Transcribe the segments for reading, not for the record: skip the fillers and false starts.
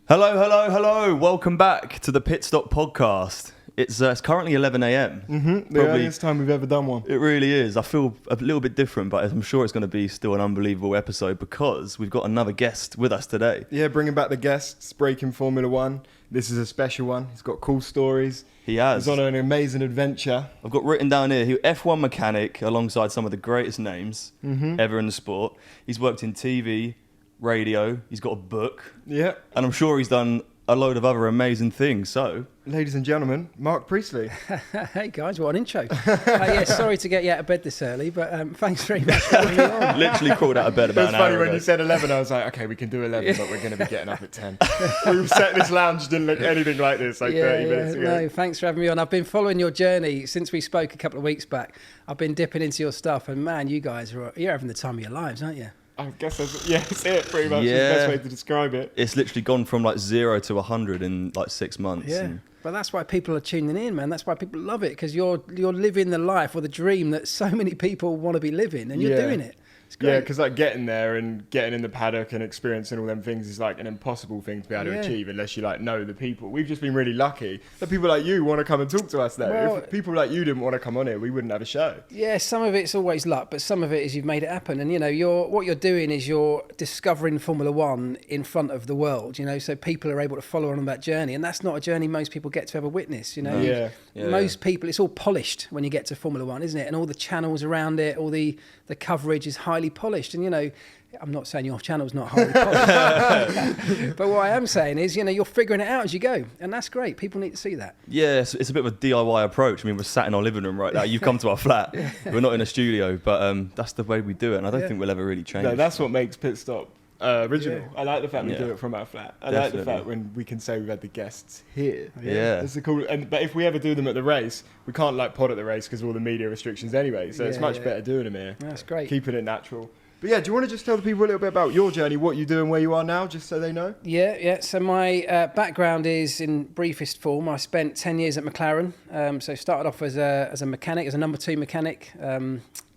Hello, hello, hello. Welcome back to the Pitstop podcast. It's currently 11 a.m. The earliest time we've ever done one. It really is. I feel a little bit different, but I'm sure it's going to be still an unbelievable episode because we've got another guest with us today. Yeah, bringing back the guests, breaking Formula One. This is a special one. He's got cool stories. He has. He's on an amazing adventure. I've got written down here, he F1 mechanic alongside some of the greatest names ever in the sport. He's worked in TV, radio, he's got a book. Yeah. And I'm sure he's done a load of other amazing things. So, ladies and gentlemen, Marc Priestley. Hey guys, what an intro. Yeah, sorry to get you out of bed this early, but thanks very much for having me on. literally crawled out of bed about an hour It's funny when ago. you said 11, I was like, okay, we can do 11, but we're going to be getting up at 10. We set this lounge, didn't look anything like this 30 minutes ago. No, thanks for having me on. I've been following your journey since we spoke a couple of weeks back. I've been dipping into your stuff, and man, you guys you're having the time of your lives, aren't you? I guess that's it, pretty much. Yeah. It's the best way to describe it. It's literally gone from like 0 to 100 in like 6 months. Yeah. But that's why people are tuning in, man. That's why people love it, because you're living the life or the dream that so many people want to be living, and you're doing it. It's great. Yeah, because like getting there and getting in the paddock and experiencing all them things is like an impossible thing to be able to achieve unless you like know the people. We've just been really lucky that people like you want to come and talk to us there. Well, if people like you didn't want to come on here, we wouldn't have a show. Yeah, some of it's always luck, but some of it is you've made it happen. And, you know, what you're doing is you're discovering Formula One in front of the world, you know, so people are able to follow on that journey. And that's not a journey most people get to ever witness, you know. Yeah. Most people, it's all polished when you get to Formula One, isn't it? And all the channels around it, all the coverage is highly polished. And, you know, I'm not saying your channel's not highly polished, but what I am saying is, you know, you're figuring it out as you go, and that's great. People need to see that. Yeah, it's a bit of a DIY approach. I mean, we're sat in our living room right now. You've come to our flat. We're not in a studio, but that's the way we do it, and I don't think we'll ever really change. No, that's what makes Pitstop original. Yeah. I like the fact we do it from our flat. I like the fact when we can say we've had the guests here. Yeah. That's the cool. But if we ever do them at the race, we can't like pod at the race because of all the media restrictions anyway. So it's much better doing them here. That's great. Keeping it natural. But yeah, do you want to just tell the people a little bit about your journey, what you do and where you are now, just so they know? Yeah. So my background is, in briefest form, I spent 10 years at McLaren. So started off as a mechanic, as a number 2 mechanic.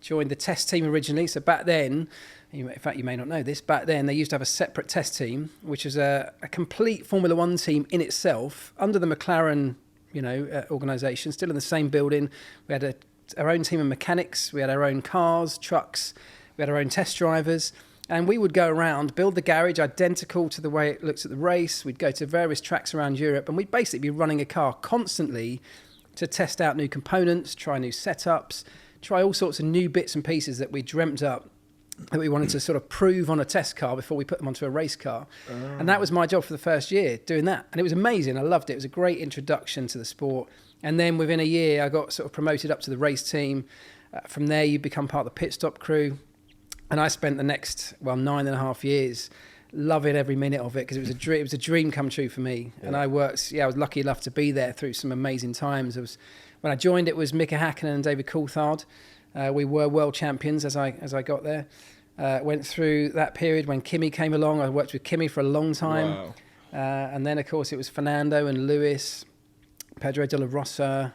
Joined the test team originally. So back then, in fact, you may not know this, back then they used to have a separate test team, which was a complete Formula One team in itself, under the McLaren, organisation, still in the same building. We had our own team of mechanics, we had our own cars, trucks, we had our own test drivers, and we would go around, build the garage identical to the way it looks at the race. We'd go to various tracks around Europe, and we'd basically be running a car constantly to test out new components, try new setups, try all sorts of new bits and pieces that we dreamt up that we wanted to sort of prove on a test car before we put them onto a race car. And that was my job for the first year, doing that. And it was amazing. I loved it. It was a great introduction to the sport. And then within a year, I got sort of promoted up to the race team. From there, you become part of the Pitstop crew. And I spent the next, 9.5 years loving every minute of it, because it was a dream come true for me. Yeah. And I was lucky enough to be there through some amazing times. When I joined, it was Mika Häkkinen and David Coulthard. We were world champions as I got there. Went through that period when Kimi came along. I worked with Kimi for a long time. Wow. And then, of course, it was Fernando and Lewis, Pedro de la Rosa.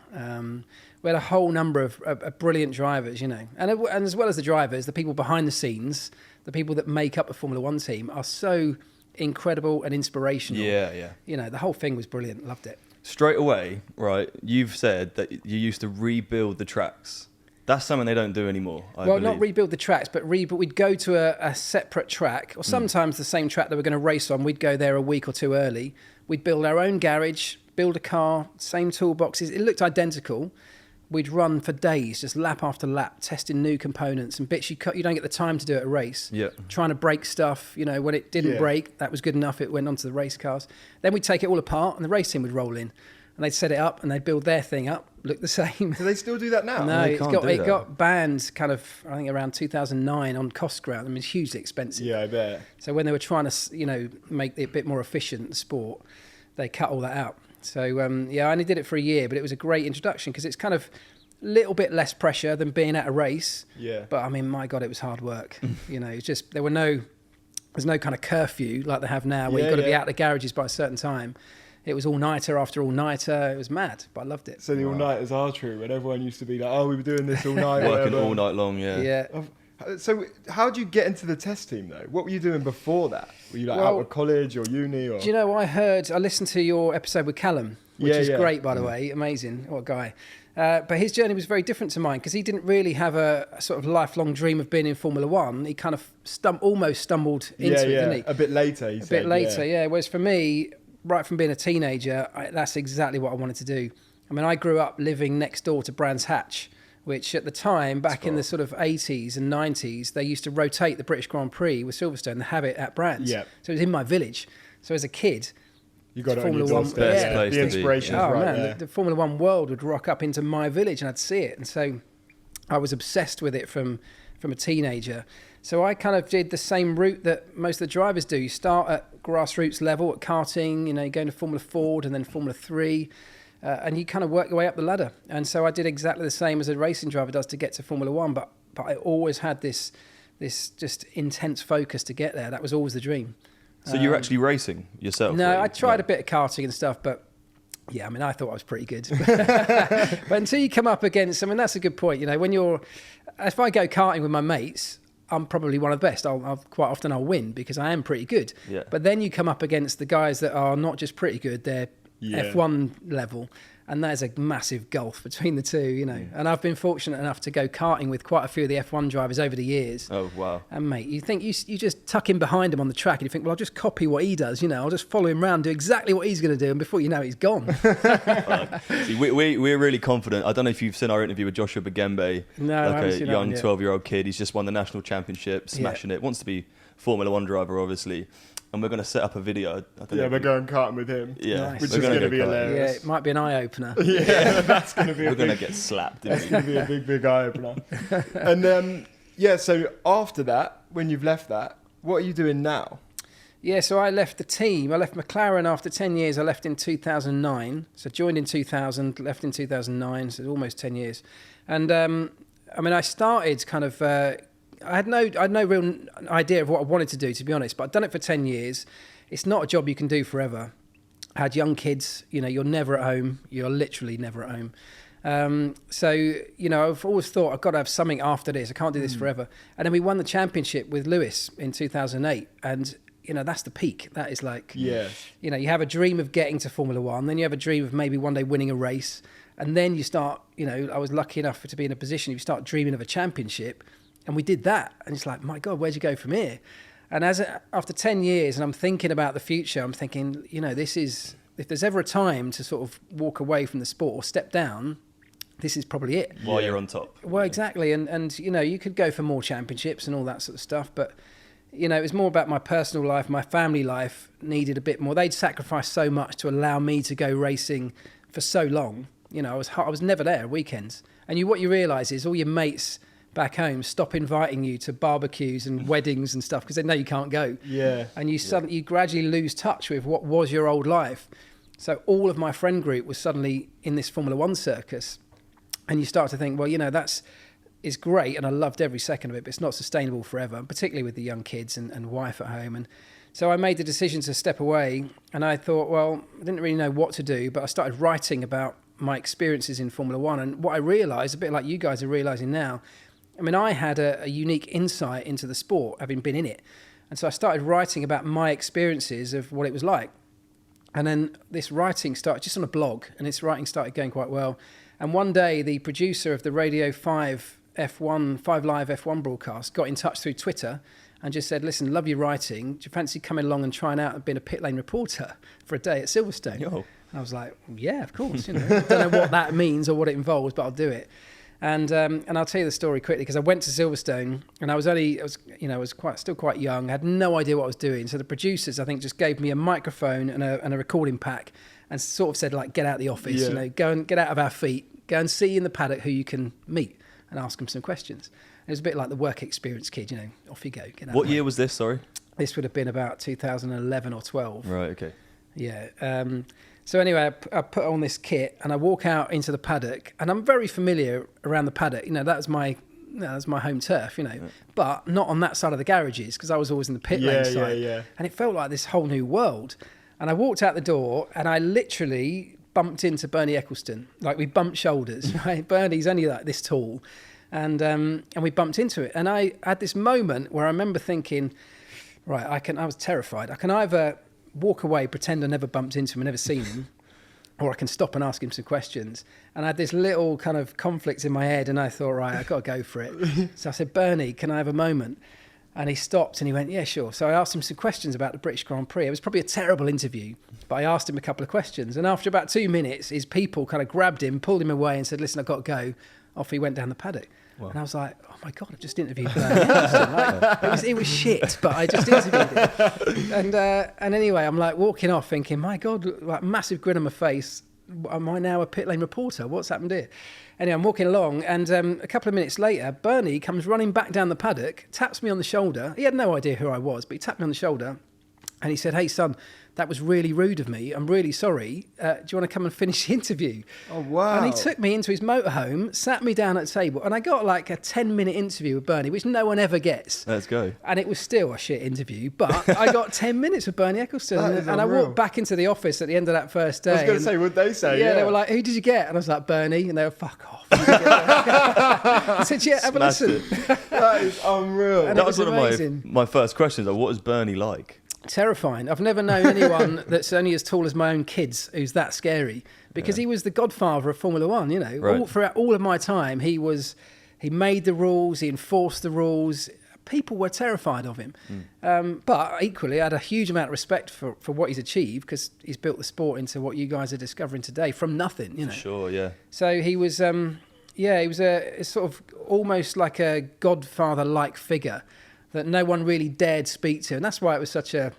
We had a whole number of brilliant drivers, you know. And as well as the drivers, the people behind the scenes, the people that make up the Formula One team are so incredible and inspirational. Yeah. You know, the whole thing was brilliant. Loved it. Straight away, right, you've said that you used to rebuild the tracks. That's something they don't do anymore, I believe. Not rebuild the tracks, but we'd go to a separate track, or sometimes the same track that we're going to race on. We'd go there a week or two early. We'd build our own garage, build a car, same toolboxes. It looked identical. We'd run for days, just lap after lap, testing new components and bits you don't get the time to do at a race. Yeah. Trying to break stuff, you know, when it didn't break, that was good enough. It went onto the race cars. Then we'd take it all apart and the race team would roll in. And they'd set it up and they'd build their thing up, look the same. Do they still do that now? No, it got banned kind of, I think, around 2009 on cost ground. I mean, it's hugely expensive. Yeah, I bet. So when they were trying to, make it a bit more efficient, the sport, they cut all that out. So, I only did it for a year, but it was a great introduction because it's kind of a little bit less pressure than being at a race. Yeah. But, I mean, my God, it was hard work. It's just, there's no kind of curfew like they have now where you've got to be out of the garages by a certain time. It was all-nighter after all-nighter. It was mad, but I loved it. So the all-nighters are true, when everyone used to be like, oh, we were doing this all night. Working all night long, yeah. Yeah. So how did you get into the test team though? What were you doing before that? Were you like Well, out of college or uni? Or? Do you know, I listened to your episode with Callum, which is great, by the way. Amazing. What a guy. But his journey was very different to mine because he didn't really have a sort of lifelong dream of being in Formula One. He kind of almost stumbled into it, didn't he? A bit later, A bit later, yeah. Whereas for me, right from being a teenager, that's exactly what I wanted to do. I mean, I grew up living next door to Brands Hatch, which at the time, back in the sort of 80s and 90s, they used to rotate the British Grand Prix with Silverstone and have it at Brands. Yeah. So it was in my village. So as a kid, you got Formula One. Place the inspiration. Oh right man, there. the Formula One world would rock up into my village and I'd see it. And so I was obsessed with it from a teenager. So I kind of did the same route that most of the drivers do. You start at grassroots level at karting, you go into Formula Ford and then Formula 3. And you kind of work your way up the ladder. And so I did exactly the same as a racing driver does to get to Formula One. But I always had this just intense focus to get there. That was always the dream. So you were actually racing yourself? No, really? I tried a bit of karting and stuff, but yeah, I mean, I thought I was pretty good. But until you come up against, I mean, that's a good point. If I go karting with my mates, I'm probably one of the best. I'll quite often I'll win because I am pretty good. Yeah. But then you come up against the guys that are not just pretty good, they're F1 level, and there's a massive gulf between the two, And I've been fortunate enough to go karting with quite a few of the F1 drivers over the years. Oh, wow. And mate, you think you just tuck in behind him on the track and you think, well, I'll just copy what he does, I'll just follow him around, do exactly what he's going to do, and before you know it, he's gone. See, we're really confident. I don't know if you've seen our interview with Joshua Bagembe, No, I haven't like a seen that young one yet. 12-year-old kid. He's just won the national championship, smashing it, wants to be Formula One driver, obviously. And we're going to set up a video. We're going karting with him. Yeah, Nice. Which we're is going to be karting. hilarious. Yeah, it might be an eye-opener. Yeah, that's going to be We're going to get slapped. That's going to be a big eye opener. And so after that, when you've left that, what are you doing now? Yeah, so I left the team. I left McLaren after 10 years. I left in 2009. So joined in 2000, left in 2009, so almost 10 years. And I started kind of... I had no real idea of what I wanted to do, to be honest, but I'd done it for 10 years. It's not a job you can do forever. I had young kids, you're never at home. You're literally never at home. So I've always thought I've got to have something after this. I can't do this forever. And then we won the championship with Lewis in 2008. And, that's the peak. That is like, you have a dream of getting to Formula One. Then you have a dream of maybe one day winning a race. And then you start, I was lucky enough to be in a position, you start dreaming of a championship. And we did that. And it's like, my God, where'd you go from here? And after 10 years, and I'm thinking about the future, I'm thinking, this is, if there's ever a time to sort of walk away from the sport or step down, this is probably it. While you're on top. Well, exactly. And you could go for more championships and all that sort of stuff. But, it was more about my personal life. My family life needed a bit more. They'd sacrificed so much to allow me to go racing for so long. I was never there weekends. And what you realise is all your mates back home stop inviting you to barbecues and weddings and stuff because they know you can't go. Yeah. And you gradually lose touch with what was your old life. So all of my friend group was suddenly in this Formula One circus. And you start to think, well, is great and I loved every second of it, but it's not sustainable forever, particularly with the young kids and wife at home. And so I made the decision to step away, and I thought, well, I didn't really know what to do, but I started writing about my experiences in Formula One. And what I realised, a bit like you guys are realising now, I had a unique insight into the sport, having been in it. And so I started writing about my experiences of what it was like. And then this writing started just on a blog, and this writing started going quite well. And one day, the producer of the Radio 5 Live F1 broadcast got in touch through Twitter and just said, listen, love your writing. Do you fancy coming along and trying out and being a pit lane reporter for a day at Silverstone? Yo. And I was like, yeah, of course. I don't know what that means or what it involves, but I'll do it. And I'll tell you the story quickly because I went to Silverstone and I was still quite young. I had no idea what I was doing. So the producers, I think, just gave me a microphone and a recording pack and sort of said, like, get out of the office, go and get out of our feet, go and see in the paddock who you can meet and ask them some questions. And it was a bit like the work experience kid, off you go. Get out. What year was this, sorry? This would have been about 2011 or 12. Right, okay. Yeah. So anyway, I put on this kit and I walk out into the paddock, and I'm very familiar around the paddock. That's my home turf, but not on that side of the garages because I was always in the pit lane side. Yeah. And it felt like this whole new world. And I walked out the door and I literally bumped into Bernie Ecclestone. Like we bumped shoulders, right? Bernie's only like this tall. and we bumped into it. And I had this moment where I remember thinking, right, I was terrified. I can either walk away, pretend I never bumped into him and never seen him, or I can stop and ask him some questions. And I had this little kind of conflict in my head, and I thought, right, I've got to go for it. So I said, Bernie, can I have a moment? And he stopped and he went, yeah, sure. So I asked him some questions about the British Grand Prix. It was probably a terrible interview, but I asked him a couple of questions. And after about 2 minutes, his people kind of grabbed him, pulled him away and said, listen, I've got to go. Off he went down the paddock. Wow. And I was like, oh my God, I've just interviewed Bernie. It was shit, but I just interviewed him. And anyway, I'm like walking off thinking, my God, like massive grin on my face. Am I now a pit lane reporter? What's happened here? Anyway, I'm walking along, and a couple of minutes later, Bernie comes running back down the paddock, taps me on the shoulder. He had no idea who I was, but he tapped me on the shoulder, and he said, hey, son, that was really rude of me. I'm really sorry. Do you want to come and finish the interview? Oh, wow. And he took me into his motorhome, sat me down at the table, and I got like a 10-minute interview with Bernie, which no one ever gets. Let's go. And it was still a shit interview, but I got 10 minutes with Bernie Ecclestone. And I walked back into the office at the end of that first day. I was going to say, what'd they say? Yeah, they were like, who did you get? And I was like, Bernie. And they were, fuck off. I said, yeah, have a listen. That is unreal. And that was one amazing. of my first questions. Like, what is Bernie like? Terrifying. I've never known anyone that's only as tall as my own kids who's that scary, because he was the godfather of Formula One, you know. Right. Throughout all of my time, he made the rules, he enforced the rules. People were terrified of him. But equally, I had a huge amount of respect for what he's achieved, because he's built the sport into what you guys are discovering today from nothing, you know. Sure, yeah. So he was, he was a sort of almost like a godfather-like figure that no one really dared speak to, and that's why it was such a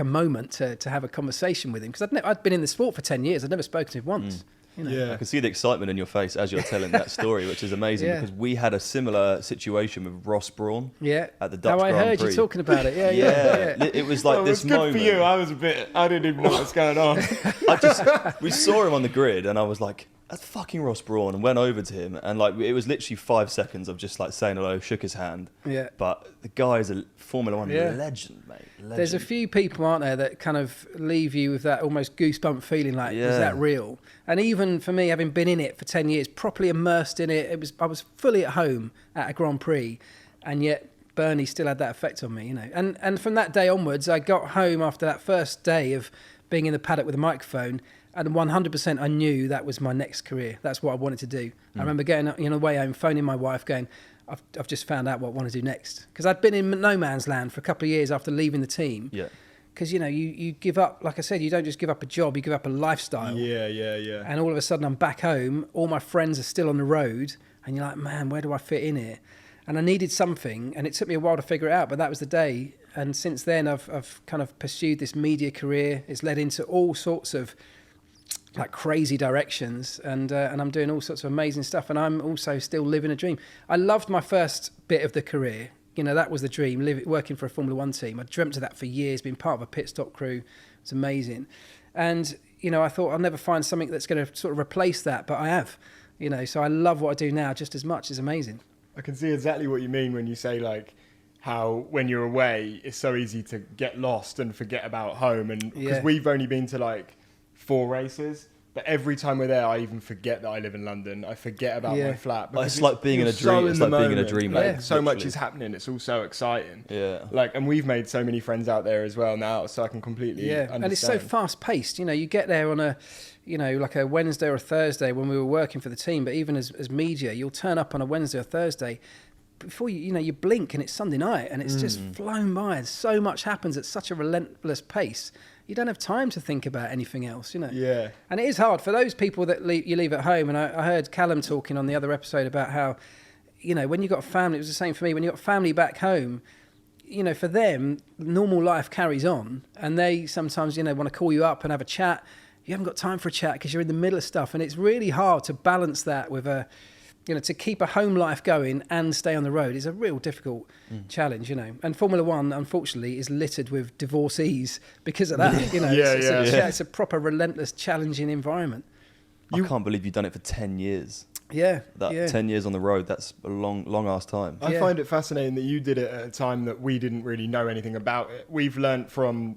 moment to have a conversation with him, because I'd been in the sport for 10 years. I'd never spoken to him once. You know? Yeah. I can see the excitement in your face as you're telling that story, which is amazing, because we had a similar situation with Ross Brawn at the Dutch Grand Prix. I heard you talking about it. Yeah. It was like this moment. It was good for you. I didn't even know what was going on. We saw him on the grid, and I was like, that's fucking Ross Brawn, and went over to him, and like it was literally 5 seconds of just like saying hello, shook his hand. Yeah. But the guy is a Formula One legend, mate. Legend. There's a few people, aren't there, that kind of leave you with that almost goosebump feeling, like, is that real? And even for me, having been in it for 10 years, properly immersed in it, I was fully at home at a Grand Prix, and yet Bernie still had that effect on me, you know. And from that day onwards, I got home after that first day of being in the paddock with a microphone, and 100% I knew that was my next career. That's what I wanted to do. I remember getting on the way home, phoning my wife, going, I've just found out what I want to do next. Because I'd been in no man's land for a couple of years after leaving the team. Yeah. Because, you know, you give up, like I said, you don't just give up a job, you give up a lifestyle. Yeah. And all of a sudden I'm back home, all my friends are still on the road, and you're like, man, where do I fit in here? And I needed something, and it took me a while to figure it out, but that was the day. And since then, I've kind of pursued this media career. It's led into all sorts of like crazy directions, and I'm doing all sorts of amazing stuff, and I'm also still living a dream. I loved my first bit of the career. You know, that was the dream, working for a Formula One team. I dreamt of that for years, being part of a pit stop crew. It's amazing. And, you know, I thought I'll never find something that's going to sort of replace that, but I have. You know, so I love what I do now just as much. It's amazing. I can see exactly what you mean when you say, like, how when you're away, it's so easy to get lost and forget about home. And because we've only been to, like, 4 races, but every time we're there, I even forget that I live in London. I forget about my flat. It's like being in a dream. It's like being in a dream. Like, so much is happening. It's all so exciting. Yeah. Like, and we've made so many friends out there as well now, so I can completely understand. And it's so fast paced. You know, you get there on a, you know, like a Wednesday or a Thursday when we were working for the team. But even as media, you'll turn up on a Wednesday or Thursday. Before you blink and it's Sunday night and it's just flown by. So much happens at such a relentless pace. You don't have time to think about anything else, you know. Yeah. And it is hard for those people that you leave at home. And I heard Callum talking on the other episode about how, you know, when you got a family, it was the same for me. When you got family back home, you know, for them, normal life carries on, and they sometimes, you know, want to call you up and have a chat. You haven't got time for a chat because you're in the middle of stuff, and it's really hard to balance that with to keep a home life going and stay on the road is a real difficult challenge, you know. And Formula One, unfortunately, is littered with divorcees because of that. You know, it's a proper relentless, challenging environment. I can't believe you've done it for 10 years. Yeah. 10 years on the road, that's a long ass time. I find it fascinating that you did it at a time that we didn't really know anything about it. We've learnt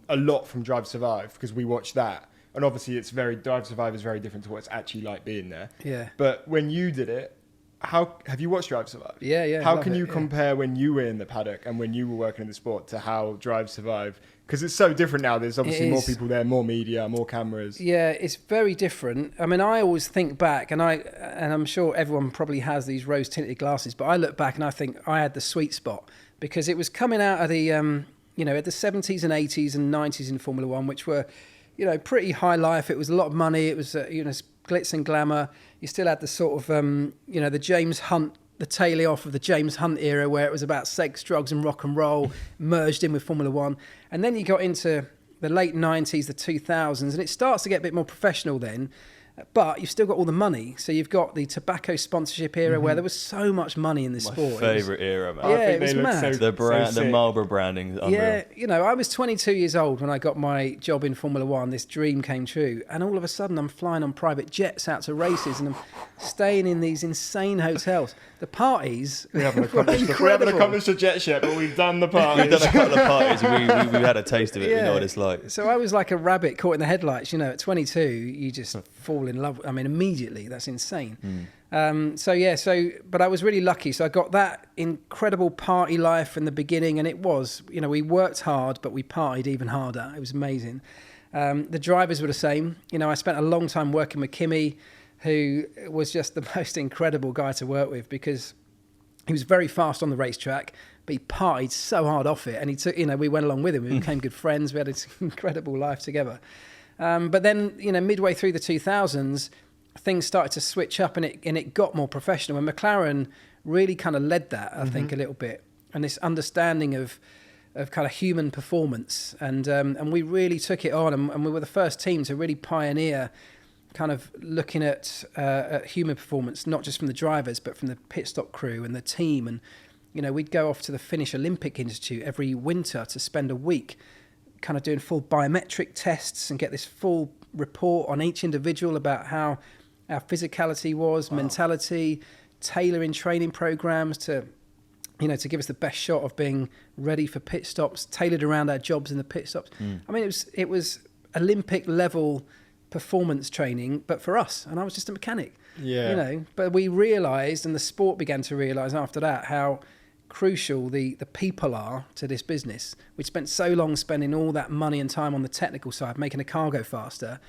a lot from Drive to Survive because we watched that. And obviously Drive to Survive is very different to what it's actually like being there. Yeah. But when you did it, how have you watched Drive Survive? Yeah. How can you compare when you were in the paddock and when you were working in the sport to how Drive Survive? Because it's so different now. There's obviously more people there, more media, more cameras. Yeah, it's very different. I mean, I always think back, and I'm sure everyone probably has these rose-tinted glasses, but I look back and I think I had the sweet spot because it was coming out of the, at the 70s and 80s and 90s in Formula One, which were, pretty high life. It was a lot of money. It was, glitz and glamour. You still had the sort of, the James Hunt, the tailing off of the James Hunt era where it was about sex, drugs and rock and roll merged in with Formula One. And then you got into the late 90s, the 2000s, and it starts to get a bit more professional then. But you've still got all the money. So you've got the tobacco sponsorship era where there was so much money in the sport. My favourite era, man. Yeah, it was mad. The Marlboro branding is unreal. Yeah, I was 22 years old when I got my job in Formula One. This dream came true. And all of a sudden I'm flying on private jets out to races and I'm staying in these insane hotels. The parties we haven't accomplished a jet yet, but we've done the parties. We've done a couple of parties and we've had a taste of it. We know what it's like. So I was like a rabbit caught in the headlights. At 22, you just fall in love. I mean, immediately. That's insane. But I was really lucky. So I got that incredible party life in the beginning, and it was, we worked hard, but we partied even harder. It was amazing. The drivers were the same. I spent a long time working with Kimi, who was just the most incredible guy to work with because he was very fast on the racetrack, but he partied so hard off it. And he took, we went along with him. We became good friends. We had this incredible life together. But then, midway through the 2000s, things started to switch up and it got more professional. And McLaren really kind of led that, I think, a little bit. And this understanding of kind of human performance. And we really took it on. And we were the first team to really pioneer kind of looking at human performance, not just from the drivers, but from the pit stop crew and the team. And, we'd go off to the Finnish Olympic Institute every winter to spend a week kind of doing full biometric tests and get this full report on each individual about how our physicality was, mentality, tailoring training programs to give us the best shot of being ready for pit stops, tailored around our jobs in the pit stops. I mean, it was Olympic level performance training, but for us, and I was just a mechanic. But we realised, and the sport began to realise after that, how crucial the people are to this business. We spent so long spending all that money and time on the technical side, making a car go faster.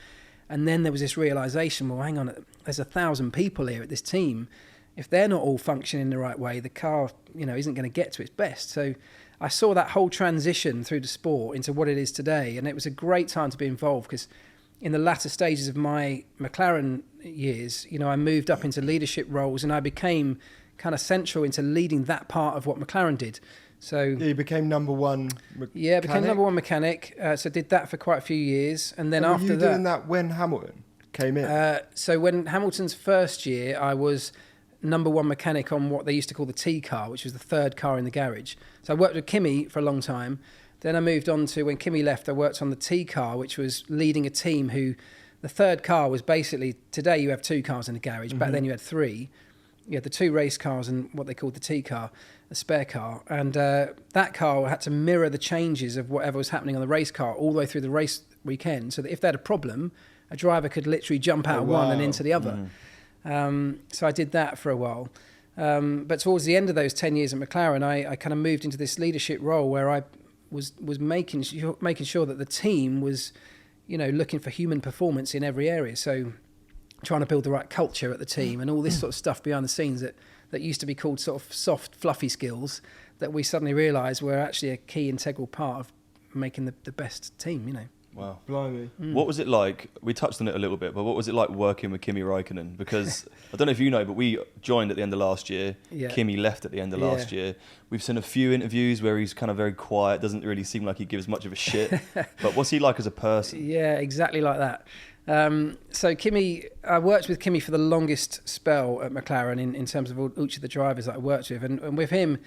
And then there was this realisation, well, hang on, there's 1,000 people here at this team. If they're not all functioning the right way, the car, isn't going to get to its best. So I saw that whole transition through the sport into what it is today. And it was a great time to be involved because in the latter stages of my McLaren years, I moved up into leadership roles and I became kind of central into leading that part of what McLaren did. So you became number one mechanic? Yeah, became number one mechanic. So did that for quite a few years. And then after that... Were you doing that when Hamilton came in? So when Hamilton's first year, I was number one mechanic on what they used to call the T car, which was the third car in the garage. So I worked with Kimi for a long time. Then I moved on to, when Kimi left, I worked on the T car, which was leading a team who... The third car was basically... Today you have two cars in the garage. Back then you had three. You had the two race cars and what they called the T car, a spare car. And that car had to mirror the changes of whatever was happening on the race car all the way through the race weekend. So that if they had a problem, a driver could literally jump out of one and into the other. So I did that for a while. But towards the end of those 10 years at McLaren, I kind of moved into this leadership role where I was making sure that the team was, looking for human performance in every area. So trying to build the right culture at the team and all this sort of stuff behind the scenes that used to be called sort of soft, fluffy skills that we suddenly realised were actually a key integral part of making the best team, Wow. Blimey. What was it like? We touched on it a little bit, but what was it like working with Kimi Raikkonen? Because I don't know if you know, but we joined at the end of last year. Yeah. Kimi left at the end of last year. We've seen a few interviews where he's kind of very quiet, doesn't really seem like he gives much of a shit. But what's he like as a person? Yeah, exactly like that. So Kimi, I worked with Kimi for the longest spell at McLaren in terms of each of the drivers that I worked with. And with him,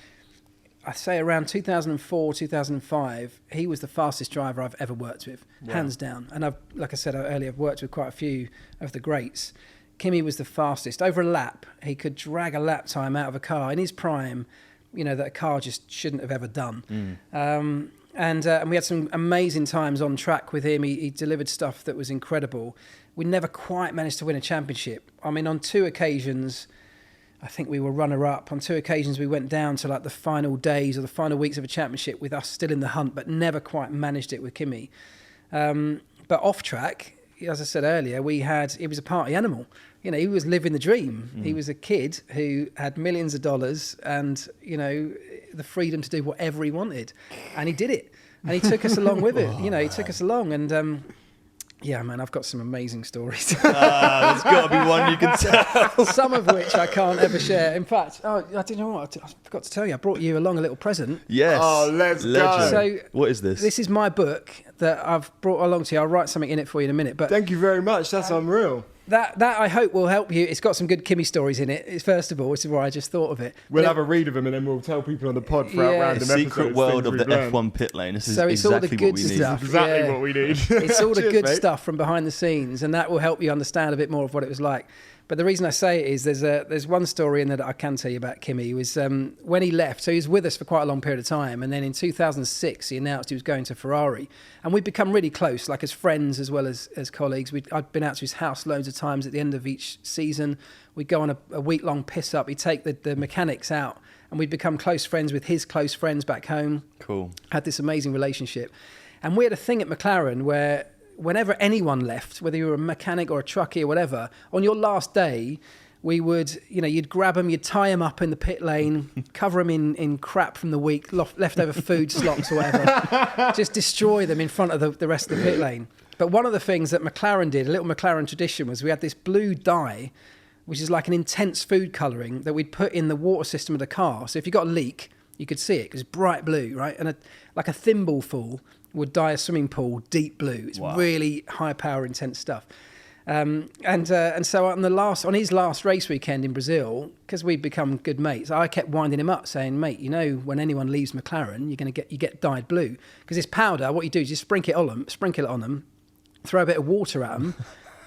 I'd say around 2004, 2005, he was the fastest driver I've ever worked with, hands down. And I've, like I said earlier, I've worked with quite a few of the greats. Kimi was the fastest. Over a lap, he could drag a lap time out of a car in his prime, that a car just shouldn't have ever done. And we had some amazing times on track with him. He delivered stuff that was incredible. We never quite managed to win a championship. I mean, on two occasions, I think we were runner-up. On 2 occasions, we went down to like the final days or the final weeks of a championship with us still in the hunt, but never quite managed it with Kimi. But off track, as I said earlier, he was a party animal. You know, he was living the dream. He was a kid who had millions of dollars and, you know, the freedom to do whatever he wanted. And he did it. And he took us along with it. You know, he took us along. And, yeah, man, I've got some amazing stories. There's got to be one you can tell. Some of which I can't ever share. In fact, I didn't know what, I forgot to tell you. I brought you along a little present. Yes. Oh, let's go. So, what is this? This is my book that I've brought along to you. I'll write something in it for you in a minute. But thank you very much. That's unreal. That I hope will help you. It's got some good Kimi stories in it. First of all, which is why I just thought of it. We'll have a read of them and then we'll tell people on the pod throughout random episodes. Secret world of the F1 pit lane. This is it's exactly all the good what we need. stuff. Exactly what we need. It's all the Cheers, good mate. stuff from behind the scenes, and that will help you understand a bit more of what it was like. But the reason I say it is there's one story in there that I can tell you about Kimi. He was when he left, so he was with us for quite a long period of time, and then in 2006 he announced he was going to Ferrari, and we'd become really close, like as friends as well as colleagues. I'd been out to his house loads of times at the end of each season. We'd go on a week-long piss-up. He'd take the mechanics out, and we'd become close friends with his close friends back home. Cool. Had this amazing relationship. And we had a thing at McLaren where whenever anyone left, whether you were a mechanic or a truckie or whatever, on your last day, we would, you'd grab them, you'd tie them up in the pit lane, cover them in crap from the week, leftover food slops or whatever, just destroy them in front of the rest of the pit lane. But one of the things that McLaren did, a little McLaren tradition, was we had this blue dye, which is like an intense food colouring that we'd put in the water system of the car. So if you got a leak, you could see it because it's bright blue, right? And like a thimbleful would dye a swimming pool deep blue. It's really high power, intense stuff. And so on his last race weekend in Brazil, because we'd become good mates, I kept winding him up, saying, "Mate, you know, when anyone leaves McLaren, you get dyed blue because this powder. What you do is you sprinkle it on them, throw a bit of water at them."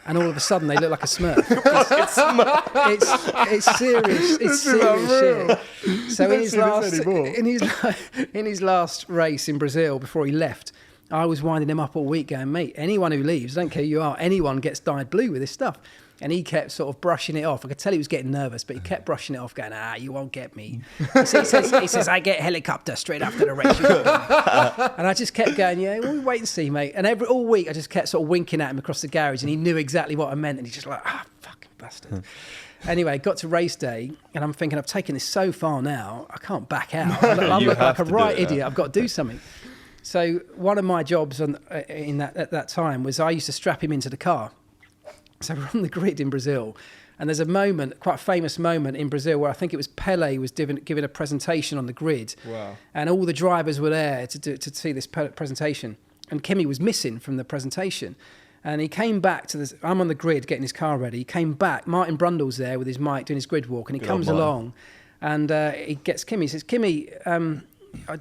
And all of a sudden, they look like a Smurf. It's serious. It's serious shit. So in his last race in Brazil before he left, I was winding him up all week, going, "Mate, anyone who leaves, I don't care who you are, anyone gets dyed blue with this stuff." And he kept sort of brushing it off. I could tell he was getting nervous, but he kept brushing it off, going, "You won't get me." He says, "I get helicopter straight after the race." And I just kept going, "Yeah, we'll wait and see, mate." And all week, I just kept sort of winking at him across the garage, and he knew exactly what I meant. And he's just like, fucking bastard. Anyway, got to race day, and I'm thinking, I've taken this so far now, I can't back out. I look like a right idiot. I've got to do something. So one of my jobs at that time was I used to strap him into the car. So we're on the grid in Brazil, and there's a moment, quite a famous moment in Brazil, where I think it was Pele was giving a presentation on the grid. Wow. And all the drivers were there to see this presentation, and Kimi was missing from the presentation. And he came back to this. I'm on the grid getting his car ready. He came back. Martin Brundle's there with his mic doing his grid walk, and he comes along, and he gets Kimi. He says, "Kimi,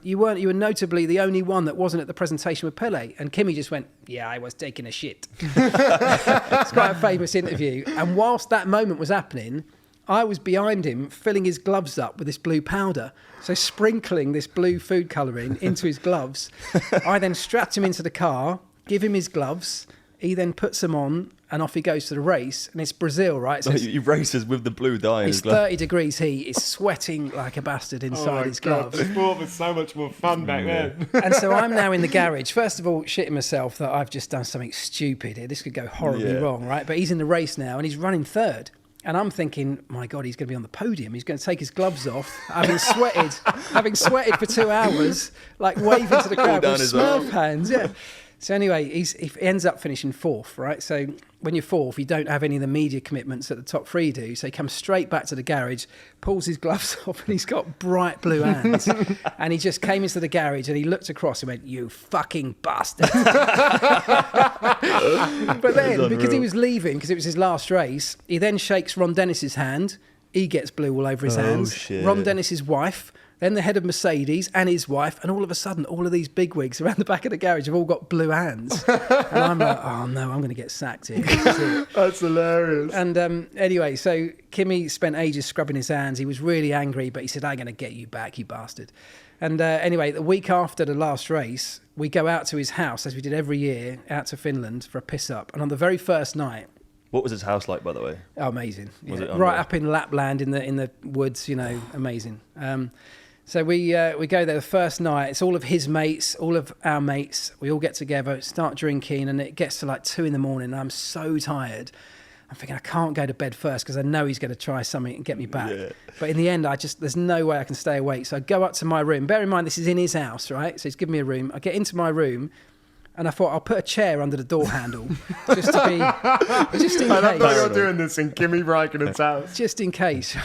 you were notably the only one that wasn't at the presentation with Pele." And Kimi just went, "Yeah, I was taking a shit." It's quite a famous interview. And whilst that moment was happening, I was behind him filling his gloves up with this blue powder. So sprinkling this blue food colouring into his gloves. I then strapped him into the car, give him his gloves. He then puts them on, and off he goes to the race. And it's Brazil, right? So he races with the blue dye in his glove. It's 30 degrees heat. He's sweating like a bastard inside his gloves. The sport was so much more fun back then. And so I'm now in the garage. First of all, shitting myself that I've just done something stupid here. This could go horribly wrong, right? But he's in the race now, and he's running third. And I'm thinking, my God, he's going to be on the podium. He's going to take his gloves off, having sweated for 2 hours, like waving to the crowd with Smurf hands. Yeah. So anyway, he ends up finishing fourth, right? So when you're fourth, you don't have any of the media commitments that the top three do. So he comes straight back to the garage, pulls his gloves off, and he's got bright blue hands. And he just came into the garage and he looked across and went, "You fucking bastard." But then, because he was leaving, because it was his last race, he then shakes Ron Dennis's hand. He gets blue all over his hands. Shit. Ron Dennis's wife, then the head of Mercedes and his wife, and all of a sudden, all of these bigwigs around the back of the garage have all got blue hands. And I'm like, "Oh no, I'm going to get sacked here." That's hilarious. And anyway, so Kimi spent ages scrubbing his hands. He was really angry, but he said, "I'm going to get you back, you bastard." And anyway, the week after the last race, we go out to his house, as we did every year, out to Finland for a piss up. And on the very first night, What was his house like, by the way? Oh, amazing. Was it right up in Lapland in the woods, you know, amazing. So we go there the first night. It's all of his mates, all of our mates. We all get together, start drinking, and it gets to like 2 a.m. and I'm so tired. I'm thinking I can't go to bed first because I know he's going to try something and get me back. Yeah. But in the end, there's no way I can stay awake. So I go up to my room. Bear in mind, this is in his house, right? So he's given me a room. I get into my room. And I thought I'll put a chair under the door handle just in case. I love that you're doing this in Kimi Raikkonen's house. Just in case.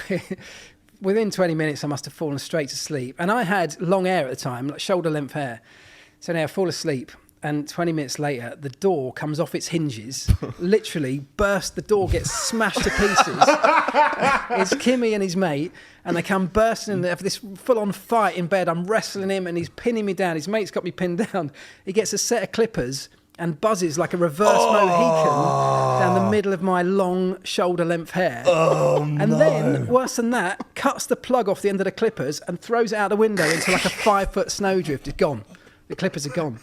Within 20 minutes, I must have fallen straight to sleep. And I had long hair at the time, like shoulder length hair. So now I fall asleep. And 20 minutes later, the door comes off its hinges, literally burst. The door gets smashed to pieces. It's Kimi and his mate, and they come bursting in. They have this full-on fight in bed. I'm wrestling him, and he's pinning me down. His mate's got me pinned down. He gets a set of clippers and buzzes like a reverse Mohican down the middle of my long shoulder-length hair. And then, worse than that, cuts the plug off the end of the clippers and throws it out the window into like a 5-foot snowdrift. It's gone. The clippers are gone.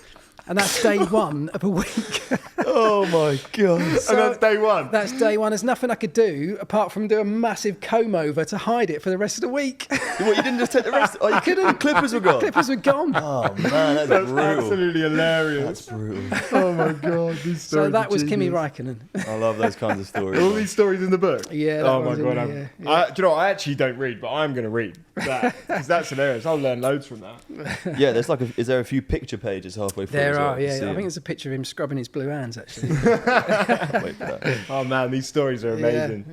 And that's day one of a week. Oh my God. So, and that's day one? That's day one. There's nothing I could do apart from do a massive comb over to hide it for the rest of the week. What, you didn't just take the rest? Oh, you couldn't? The clippers were gone? The clippers were gone. Oh man, that's brutal. Absolutely hilarious. That's brutal. Oh my God, these stories. So that was Kimi Raikkonen. I love those kinds of stories. All these stories in the book? Yeah. Oh my God. Do you know what? I actually don't read, but I'm going to read that because that's hilarious. I'll learn loads from that. Yeah, there's is there a few picture pages halfway through? There are, yeah. I think there's a picture of him scrubbing his blue hands, actually. Wait for that. Oh man, these stories are amazing.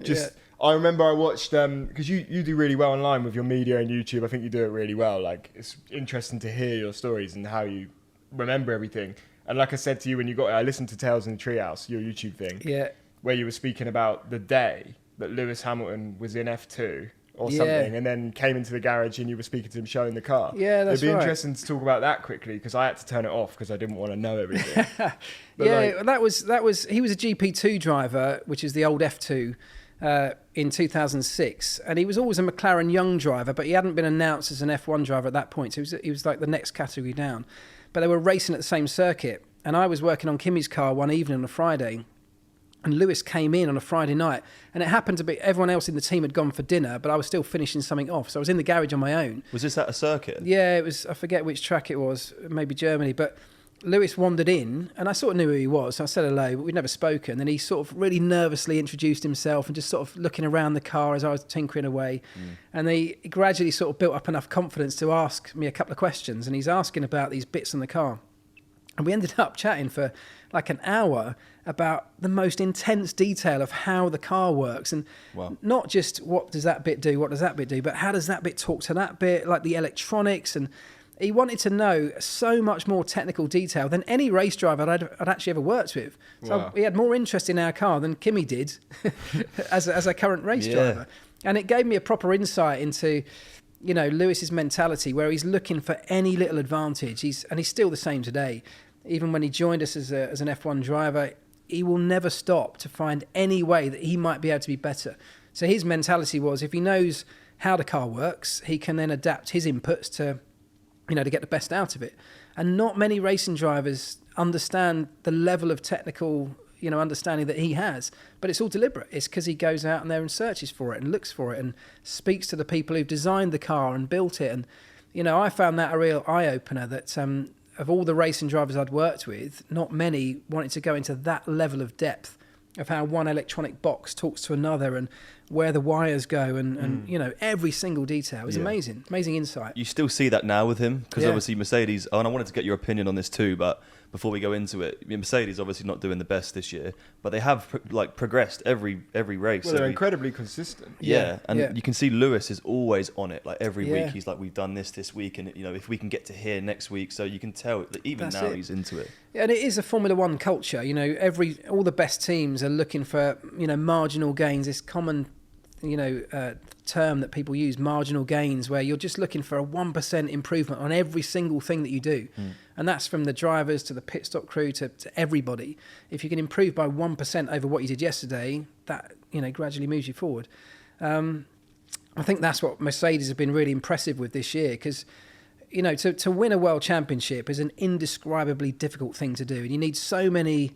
I remember I watched because you do really well online with your media and YouTube. I think you do it really well. Like, it's interesting to hear your stories and how you remember everything. And like I said to you when you got it, I listened to Tales in the Treehouse, your YouTube thing, where you were speaking about the day that Lewis Hamilton was in F2 or something, and then came into the garage and you were speaking to him, showing the car. Yeah, that's right. It'd be interesting to talk about that quickly because I had to turn it off because I didn't want to know everything. That was he was a GP2 driver, which is the old F2, in 2006, and he was always a McLaren young driver, but he hadn't been announced as an F1 driver at that point. So he was like the next category down. But they were racing at the same circuit, and I was working on Kimi's car one evening on a Friday. And Lewis came in on a Friday night, and it happened to be everyone else in the team had gone for dinner, but I was still finishing something off. So I was in the garage on my own. Was this at a circuit? Yeah, it was. I forget which track it was, maybe Germany. But Lewis wandered in, and I sort of knew who he was. So I said hello, but we'd never spoken. And he sort of really nervously introduced himself and just sort of looking around the car as I was tinkering away. And he gradually sort of built up enough confidence to ask me a couple of questions. And he's asking about these bits on the car. And we ended up chatting for like an hour about the most intense detail of how the car works. And not just what does that bit do, but how does that bit talk to that bit, like the electronics. And he wanted to know so much more technical detail than any race driver I'd actually ever worked with. So he had more interest in our car than Kimi did as a current race driver. And it gave me a proper insight into, you know, Lewis's mentality, where he's looking for any little advantage. He's still the same today. Even when he joined us as an F1 driver, he will never stop to find any way that he might be able to be better. So his mentality was, if he knows how the car works, he can then adapt his inputs to, you know, to get the best out of it. And not many racing drivers understand the level of technical, you know, understanding that he has. But it's all deliberate. It's because he goes out and there and searches for it and looks for it and speaks to the people who've designed the car and built it. And, you know, I found that a real eye-opener that of all the racing drivers I'd worked with, not many wanted to go into that level of depth of how one electronic box talks to another and where the wires go and you know, every single detail. It's amazing insight. You still see that now with him because obviously Mercedes, and I wanted to get your opinion on this too, but before we go into it, Mercedes obviously not doing the best this year, but they have progressed every race. Well, they're incredibly consistent. You can see Lewis is always on it. Like every week he's like, we've done this week, and you know, if we can get to here next week, so you can tell that even now he's into it. Yeah, and it is a Formula One culture. You know, all the best teams are looking for, you know, marginal gains. This common, you know, term that people use, marginal gains, where you're just looking for a 1% improvement on every single thing that you do. And that's from the drivers to the pit stop crew to everybody. If you can improve by 1% over what you did yesterday, that, you know, gradually moves you forward. I think that's what Mercedes have been really impressive with this year, because, you know, to win a world championship is an indescribably difficult thing to do. And you need so many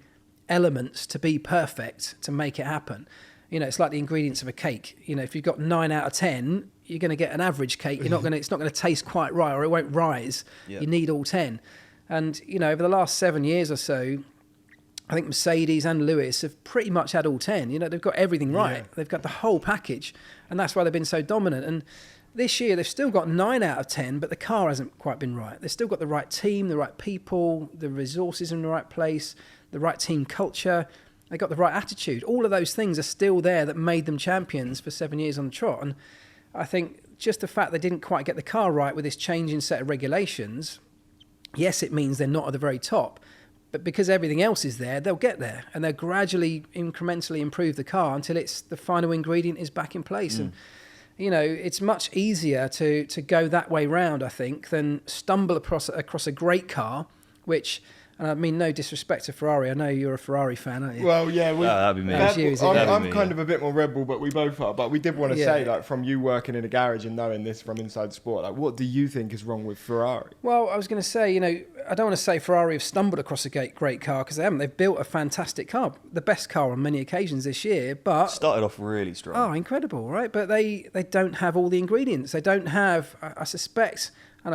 elements to be perfect to make it happen. You know, it's like the ingredients of a cake. You know, if you've got 9 out of 10, you're going to get an average cake. It's not going to taste quite right, or it won't rise. Yeah. You need all 10. And, you know, over the last 7 years or so, I think Mercedes and Lewis have pretty much had all 10. You know, they've got everything right. Yeah. They've got the whole package. And that's why they've been so dominant. And this year, they've still got 9 out of 10, but the car hasn't quite been right. They've still got the right team, the right people, the resources in the right place, the right team culture. They got the right attitude. All of those things are still there that made them champions for 7 years on the trot. And I think just the fact they didn't quite get the car right with this changing set of regulations, yes, it means they're not at the very top. But because everything else is there, they'll get there. And they'll gradually, incrementally improve the car until it's the final ingredient is back in place. And, you know, it's much easier to go that way round, I think, than stumble across a great car, which... And I mean, no disrespect to Ferrari. I know you're a Ferrari fan, aren't you? Well, yeah. That'd be me. I'm kind of a bit more Red Bull, but we both are. But we did want to say, like, from you working in a garage and knowing this from inside sport, like, what do you think is wrong with Ferrari? Well, I was going to say, you know, I don't want to say Ferrari have stumbled across a great car, because they haven't. They've built a fantastic car, the best car on many occasions this year, but... Started off really strong. Oh, incredible, right? But they don't have all the ingredients. They don't have, I suspect... And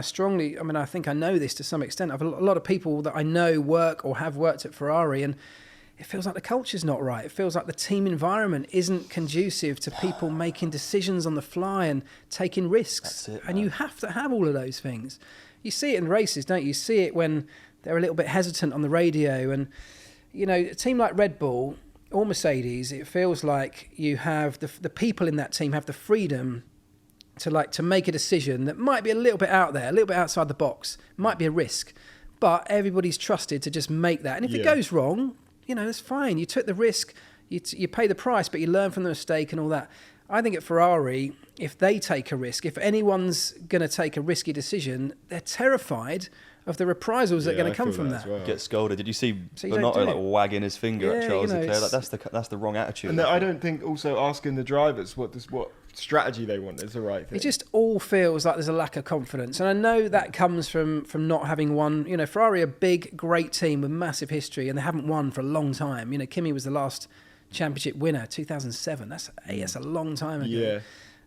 I think I know this to some extent. I have a lot of people that I know work or have worked at Ferrari, and it feels like the culture's not right. It feels like the team environment isn't conducive to people making decisions on the fly and taking risks. That's it, and you have to have all of those things. You see it in races, don't you? You see it when they're a little bit hesitant on the radio. And, you know, a team like Red Bull or Mercedes, it feels like you have the people in that team have the freedom to make a decision that might be a little bit out there, a little bit outside the box, might be a risk, but everybody's trusted to just make that. And if it goes wrong, you know, that's fine. You took the risk, you pay the price, but you learn from the mistake and all that. I think at Ferrari, if they take a risk, if anyone's going to take a risky decision, they're terrified of the reprisals that are going to come from that. Well. Get scolded. Did you see Fernando like wagging his finger at Charles Leclerc? Like, that's the wrong attitude. And I don't think also asking the drivers what strategy they want is the right thing. It just all feels like there's a lack of confidence. And I know that comes from not having won. You know, Ferrari are a big, great team with massive history, and they haven't won for a long time. You know, Kimi was the last championship winner, 2007. That's a long time ago. Yeah.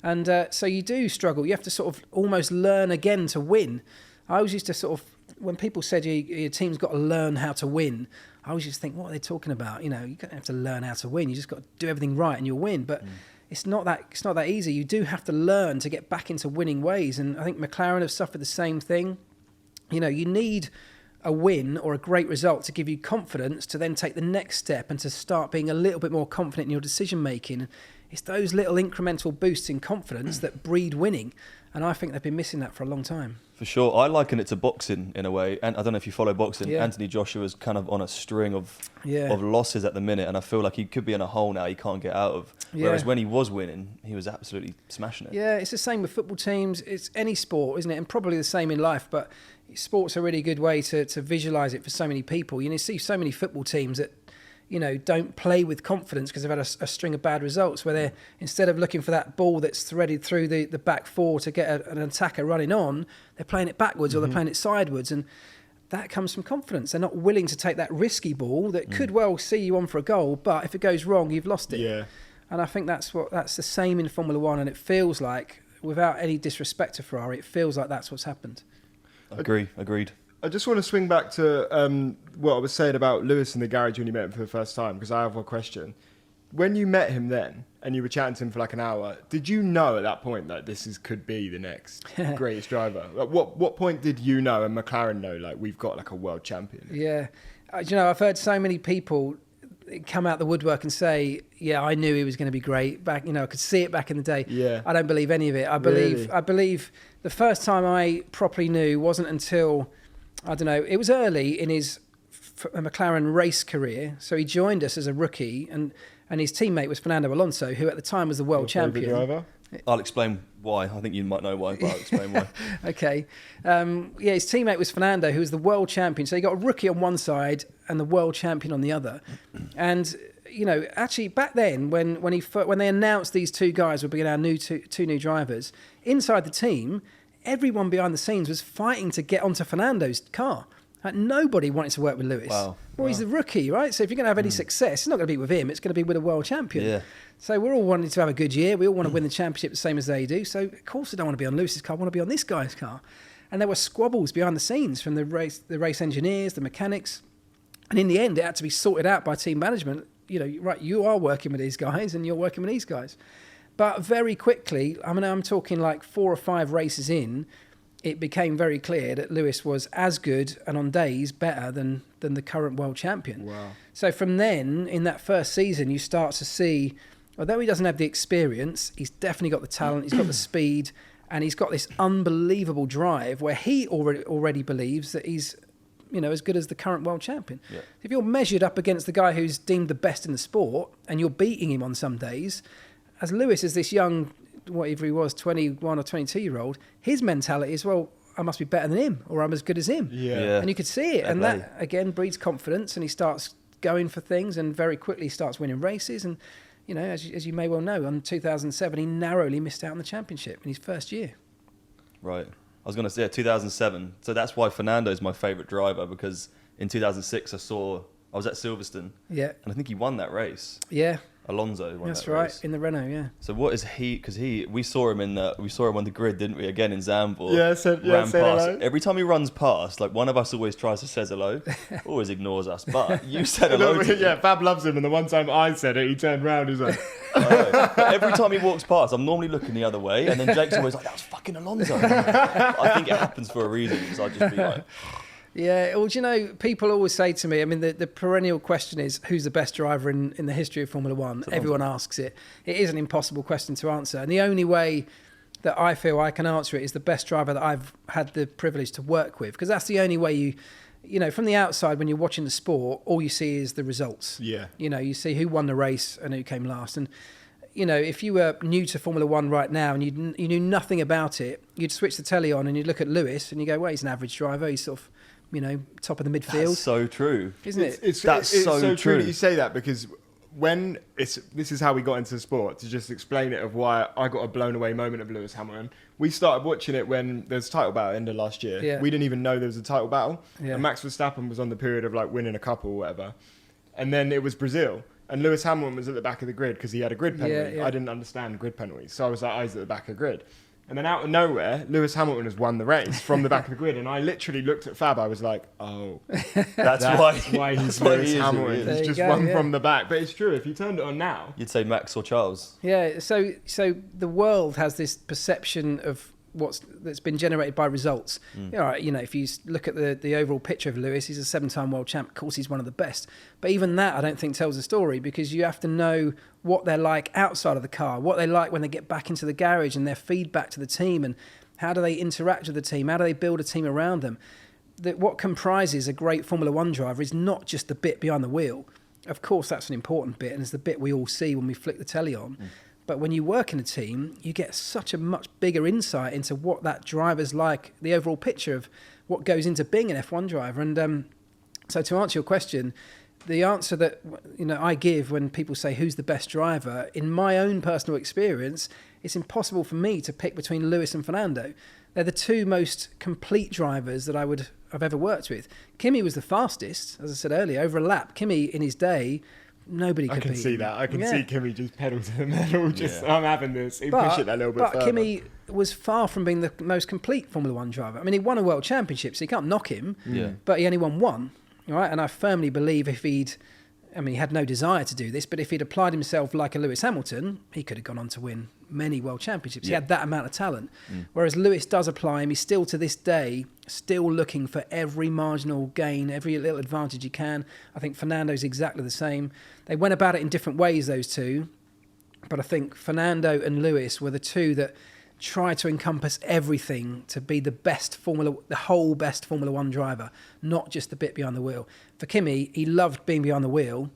And so you do struggle. You have to sort of almost learn again to win. I always used to sort of, when people said your team's got to learn how to win, I always just think, what are they talking about? You know, you don't have to learn how to win. You just got to do everything right and you'll win. But it's not that easy. You do have to learn to get back into winning ways. And I think McLaren have suffered the same thing. You know, you need a win or a great result to give you confidence to then take the next step and to start being a little bit more confident in your decision making. It's those little incremental boosts in confidence that breed winning. And I think they've been missing that for a long time. For sure. I liken it to boxing in a way. And I don't know if you follow boxing. Yeah. Anthony Joshua's kind of on a string of losses at the minute. And I feel like he could be in a hole now he can't get out of. Whereas when he was winning, he was absolutely smashing it. Yeah, it's the same with football teams. It's any sport, isn't it? And probably the same in life. But sport's a really good way to visualise it for so many people. You know, you see so many football teams that, you know, don't play with confidence because they've had a string of bad results where they're, instead of looking for that ball that's threaded through the back four to get an attacker running on, they're playing it backwards or they're playing it sidewards. And that comes from confidence. They're not willing to take that risky ball that could well see you on for a goal, but if it goes wrong, you've lost it. Yeah. And I think that's the same in Formula One, and it feels like, without any disrespect to Ferrari, it feels like that's what's happened. Agreed. I just want to swing back to what I was saying about Lewis in the garage when you met him for the first time, because I have a question. When you met him then, and you were chatting to him for like an hour, did you know at that point that could be the next greatest driver? Like, what point did you know and McLaren know, like, we've got like a world champion? Yeah. You know, I've heard so many people come out the woodwork and say, yeah, I knew he was going to be great back, you know, I could see it back in the day. Yeah. I don't believe any of it. I believe the first time I properly knew wasn't until, I don't know, it was early in his McLaren race career. So he joined us as a rookie, and his teammate was Fernando Alonso, who at the time was the world champion. Driver? I'll explain why. I think you might know why, but I'll explain why. Okay. His teammate was Fernando, who was the world champion. So you got a rookie on one side and the world champion on the other. And, you know, actually back then, when they announced these two guys would be our two new drivers, inside the team, everyone behind the scenes was fighting to get onto Fernando's car. Like, nobody wanted to work with Lewis. Wow. Well, he's the rookie, right? So if you're going to have any success, it's not going to be with him. It's going to be with a world champion. Yeah. So we're all wanting to have a good year. We all want to win the championship the same as they do. So of course I don't want to be on Lewis's car. I want to be on this guy's car. And there were squabbles behind the scenes from the race engineers, the mechanics. And in the end, it had to be sorted out by team management. You know, right, you are working with these guys and you're working with these guys. But very quickly, I mean, I'm talking like 4 or 5 races in, it became very clear that Lewis was as good and on days better than the current world champion. Wow. So from then, in that first season, you start to see, although he doesn't have the experience, he's definitely got the talent, he's got the speed, and he's got this unbelievable drive where he already believes that he's, you know, as good as the current world champion. Yeah. If you're measured up against the guy who's deemed the best in the sport and you're beating him on some days, as Lewis is this young, whatever he was, 21 or 22-year-old, his mentality is, well, I must be better than him or I'm as good as him. Yeah. And you could see it. And that, again, breeds confidence and he starts going for things and very quickly starts winning races. And, you know, as you may well know, in 2007, he narrowly missed out on the championship in his first year. Right. I was going to say 2007. So that's why Fernando is my favourite driver, because in 2006 I was at Silverstone. Yeah. And I think he won that race. Yeah. Alonso won That's that right, race. in the Renault, yeah. So what is he? Because we saw him on the grid, didn't we? Again in Zandvoort. Ran past. hello. Every time he runs past, like one of us always tries to says hello, always ignores us. But you said hello. To him. Fab loves him, and the one time I said it, he turned round. He's like, But every time he walks past, I'm normally looking the other way, and then Jake's always like, "That was fucking Alonso." I think it happens for a reason, because I'd just be like. Yeah, well, do you know, people always say to me, I mean, the perennial question is, who's the best driver in the history of Formula One? Everyone asks it. It is an impossible question to answer. And the only way that I feel I can answer it is the best driver that I've had the privilege to work with. Because that's the only way you know, from the outside, when you're watching the sport, all you see is the results. Yeah. You know, you see who won the race and who came last. And, you know, if you were new to Formula One right now and you knew nothing about it, you'd switch the telly on and you'd look at Lewis and you go, well, he's an average driver. He's sort of, you know, top of the midfield. That's so true. Isn't it? It's so true that you say that, because this is how we got into sport, to just explain it, of why I got a blown away moment of Lewis Hamilton. We started watching it when there's a title battle end of last year. Yeah. We didn't even know there was a title battle. Yeah. And Max Verstappen was on the period of like winning a couple or whatever. And then it was Brazil. And Lewis Hamilton was at the back of the grid because he had a grid penalty. Yeah. I didn't understand grid penalties. So I was like, he's at the back of the grid. And then out of nowhere, Lewis Hamilton has won the race from the back of the grid. And I literally looked at Fab. I was like, oh, That's why he's Lewis Hamilton. There He's just you go, won yeah. from the back. But it's true. If you turned it on now, You'd say Max or Charles. Yeah, so the world has this perception of that's been generated by results. You know, if you look at the overall picture of Lewis, he's a 7-time world champ. Of course, he's one of the best. But even that, I don't think, tells the story, because you have to know what they're like outside of the car, what they like when they get back into the garage, and their feedback to the team, and how do they interact with the team, how do they build a team around them. What comprises a great Formula One driver is not just the bit behind the wheel. Of course, that's an important bit, and it's the bit we all see when we flick the telly on. But when you work in a team, you get such a much bigger insight into what that driver's like, the overall picture of what goes into being an F1 driver. And so to answer your question, the answer that, you know, I give when people say who's the best driver, in my own personal experience, it's impossible for me to pick between Lewis and Fernando. They're the two most complete drivers that I've ever worked with. Kimi was the fastest, as I said earlier, over a lap. Kimi, in his day, nobody could beat him. I can see that. I can see Kimi just pedal to the metal. I'm having this. He push it that little bit further. But Kimi was far from being the most complete Formula One driver. I mean, he won a world championship, so you can't knock him. Yeah. But he only won one. All right, and I firmly believe he had no desire to do this, but if he'd applied himself like a Lewis Hamilton, he could have gone on to win many world championships. He had that amount of talent. Whereas Lewis does apply him. He's still, to this day, still looking for every marginal gain, every little advantage he can. I think Fernando's exactly the same. They went about it in different ways, those two. But I think Fernando and Lewis were the two that tried to encompass everything to be the whole best Formula One driver, not just the bit behind the wheel. For Kimi, he loved being behind the wheel.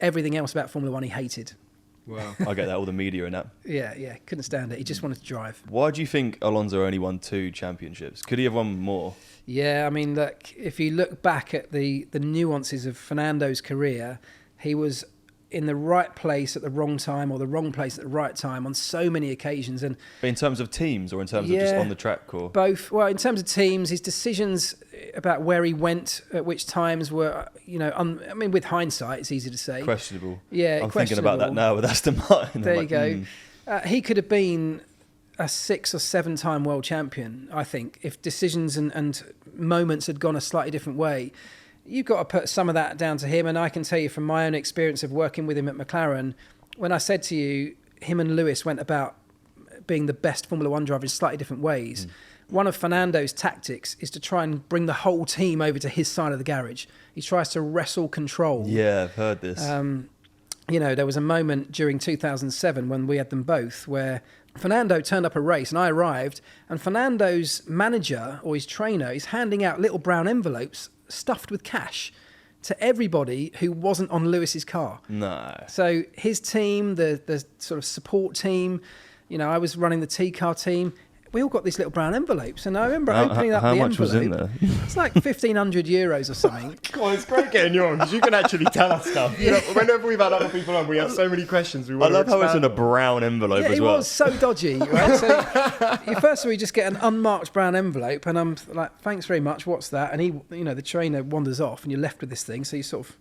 Everything else about Formula One he hated. Wow. I get that, all the media and that. Yeah, couldn't stand it. He just wanted to drive. Why do you think Alonso only won 2 championships? Could he have won more? Yeah, I mean, look, if you look back at the nuances of Fernando's career, he was in the right place at the wrong time, or the wrong place at the right time on so many occasions. And but in terms of teams, or in terms of just on the track, or both? Well, in terms of teams, his decisions about where he went at which times were, I mean, with hindsight, it's easy to say questionable. Yeah, I'm thinking about that now with Aston Martin. There you go. He could have been a 6 or 7 time world champion, I think, if decisions and moments had gone a slightly different way. You've got to put some of that down to him, and I can tell you from my own experience of working with him at McLaren, when I said to you, him and Lewis went about being the best Formula 1 driver in slightly different ways. One of Fernando's tactics is to try and bring the whole team over to his side of the garage. He tries to wrestle control. Yeah, I've heard this. There was a moment during 2007 when we had them both where Fernando turned up a race and I arrived, and Fernando's manager or his trainer is handing out little brown envelopes stuffed with cash to everybody who wasn't on Lewis's car. No. So his team, the sort of support team, I was running the T-car team. We all got these little brown envelopes, and I remember opening up the envelope. How much was in there? It's like €1,500 or something. God, it's great getting you on, because you can actually tell us stuff. Whenever we've had other people on, we have so many questions. I love how it's in a brown envelope as well. It was so dodgy, right? So first of all, you just get an unmarked brown envelope, and I'm like, thanks very much, what's that? And he, the trainer wanders off, and you're left with this thing, so you sort of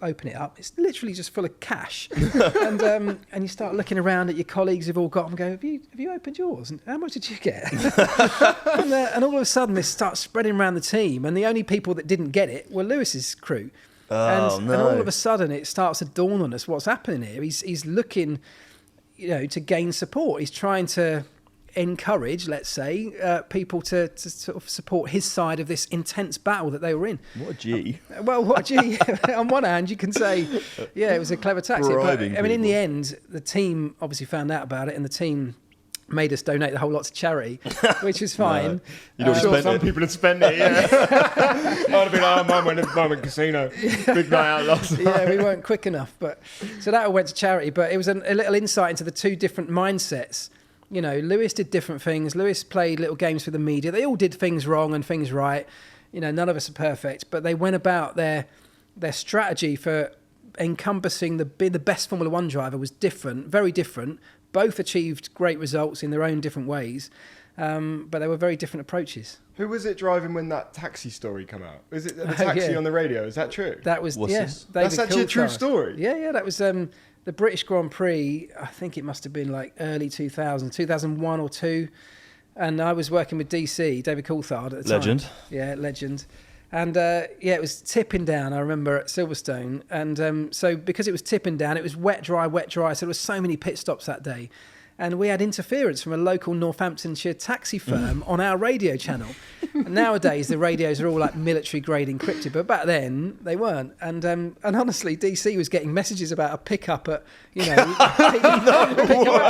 open it up. It's literally just full of cash, and you start looking around at your colleagues who've all got them. And go, have you opened yours? And how much did you get? and all of a sudden, this starts spreading around the team, and the only people that didn't get it were Lewis's crew. And all of a sudden, it starts to dawn on us what's happening here. He's looking, to gain support. He's trying to encourage, let's say, people to sort of support his side of this intense battle that they were in. What a G. Well, what a G. On one hand, you can say, it was a clever tactic. But, I mean, in the end, the team obviously found out about it, and the team made us donate the whole lot to charity, which is fine. I'm sure some people had spent it, yeah. I would have been like, mine went casino. Big night out last night. Yeah, we weren't quick enough. So that all went to charity, but it was a little insight into the two different mindsets. Lewis did different things. Lewis played little games with the media. They all did things wrong and things right. None of us are perfect, but they went about their strategy for encompassing being the best Formula 1 driver was different, very different. Both achieved great results in their own different ways, but they were very different approaches. Who was it driving when that taxi story came out? Is it the taxi on the radio? Is that true? That was, this? That's actually a true story? Yeah, that was... the British Grand Prix, I think it must have been like early 2001 or 2. And I was working with DC, David Coulthard at the time. Legend. Yeah, legend. And it was tipping down, I remember, at Silverstone. And so because it was tipping down, it was wet, dry. So there were so many pit stops that day. And we had interference from a local Northamptonshire taxi firm on our radio channel. And nowadays, the radios are all like military grade encrypted, but back then they weren't. And honestly, DC was getting messages about a pickup at,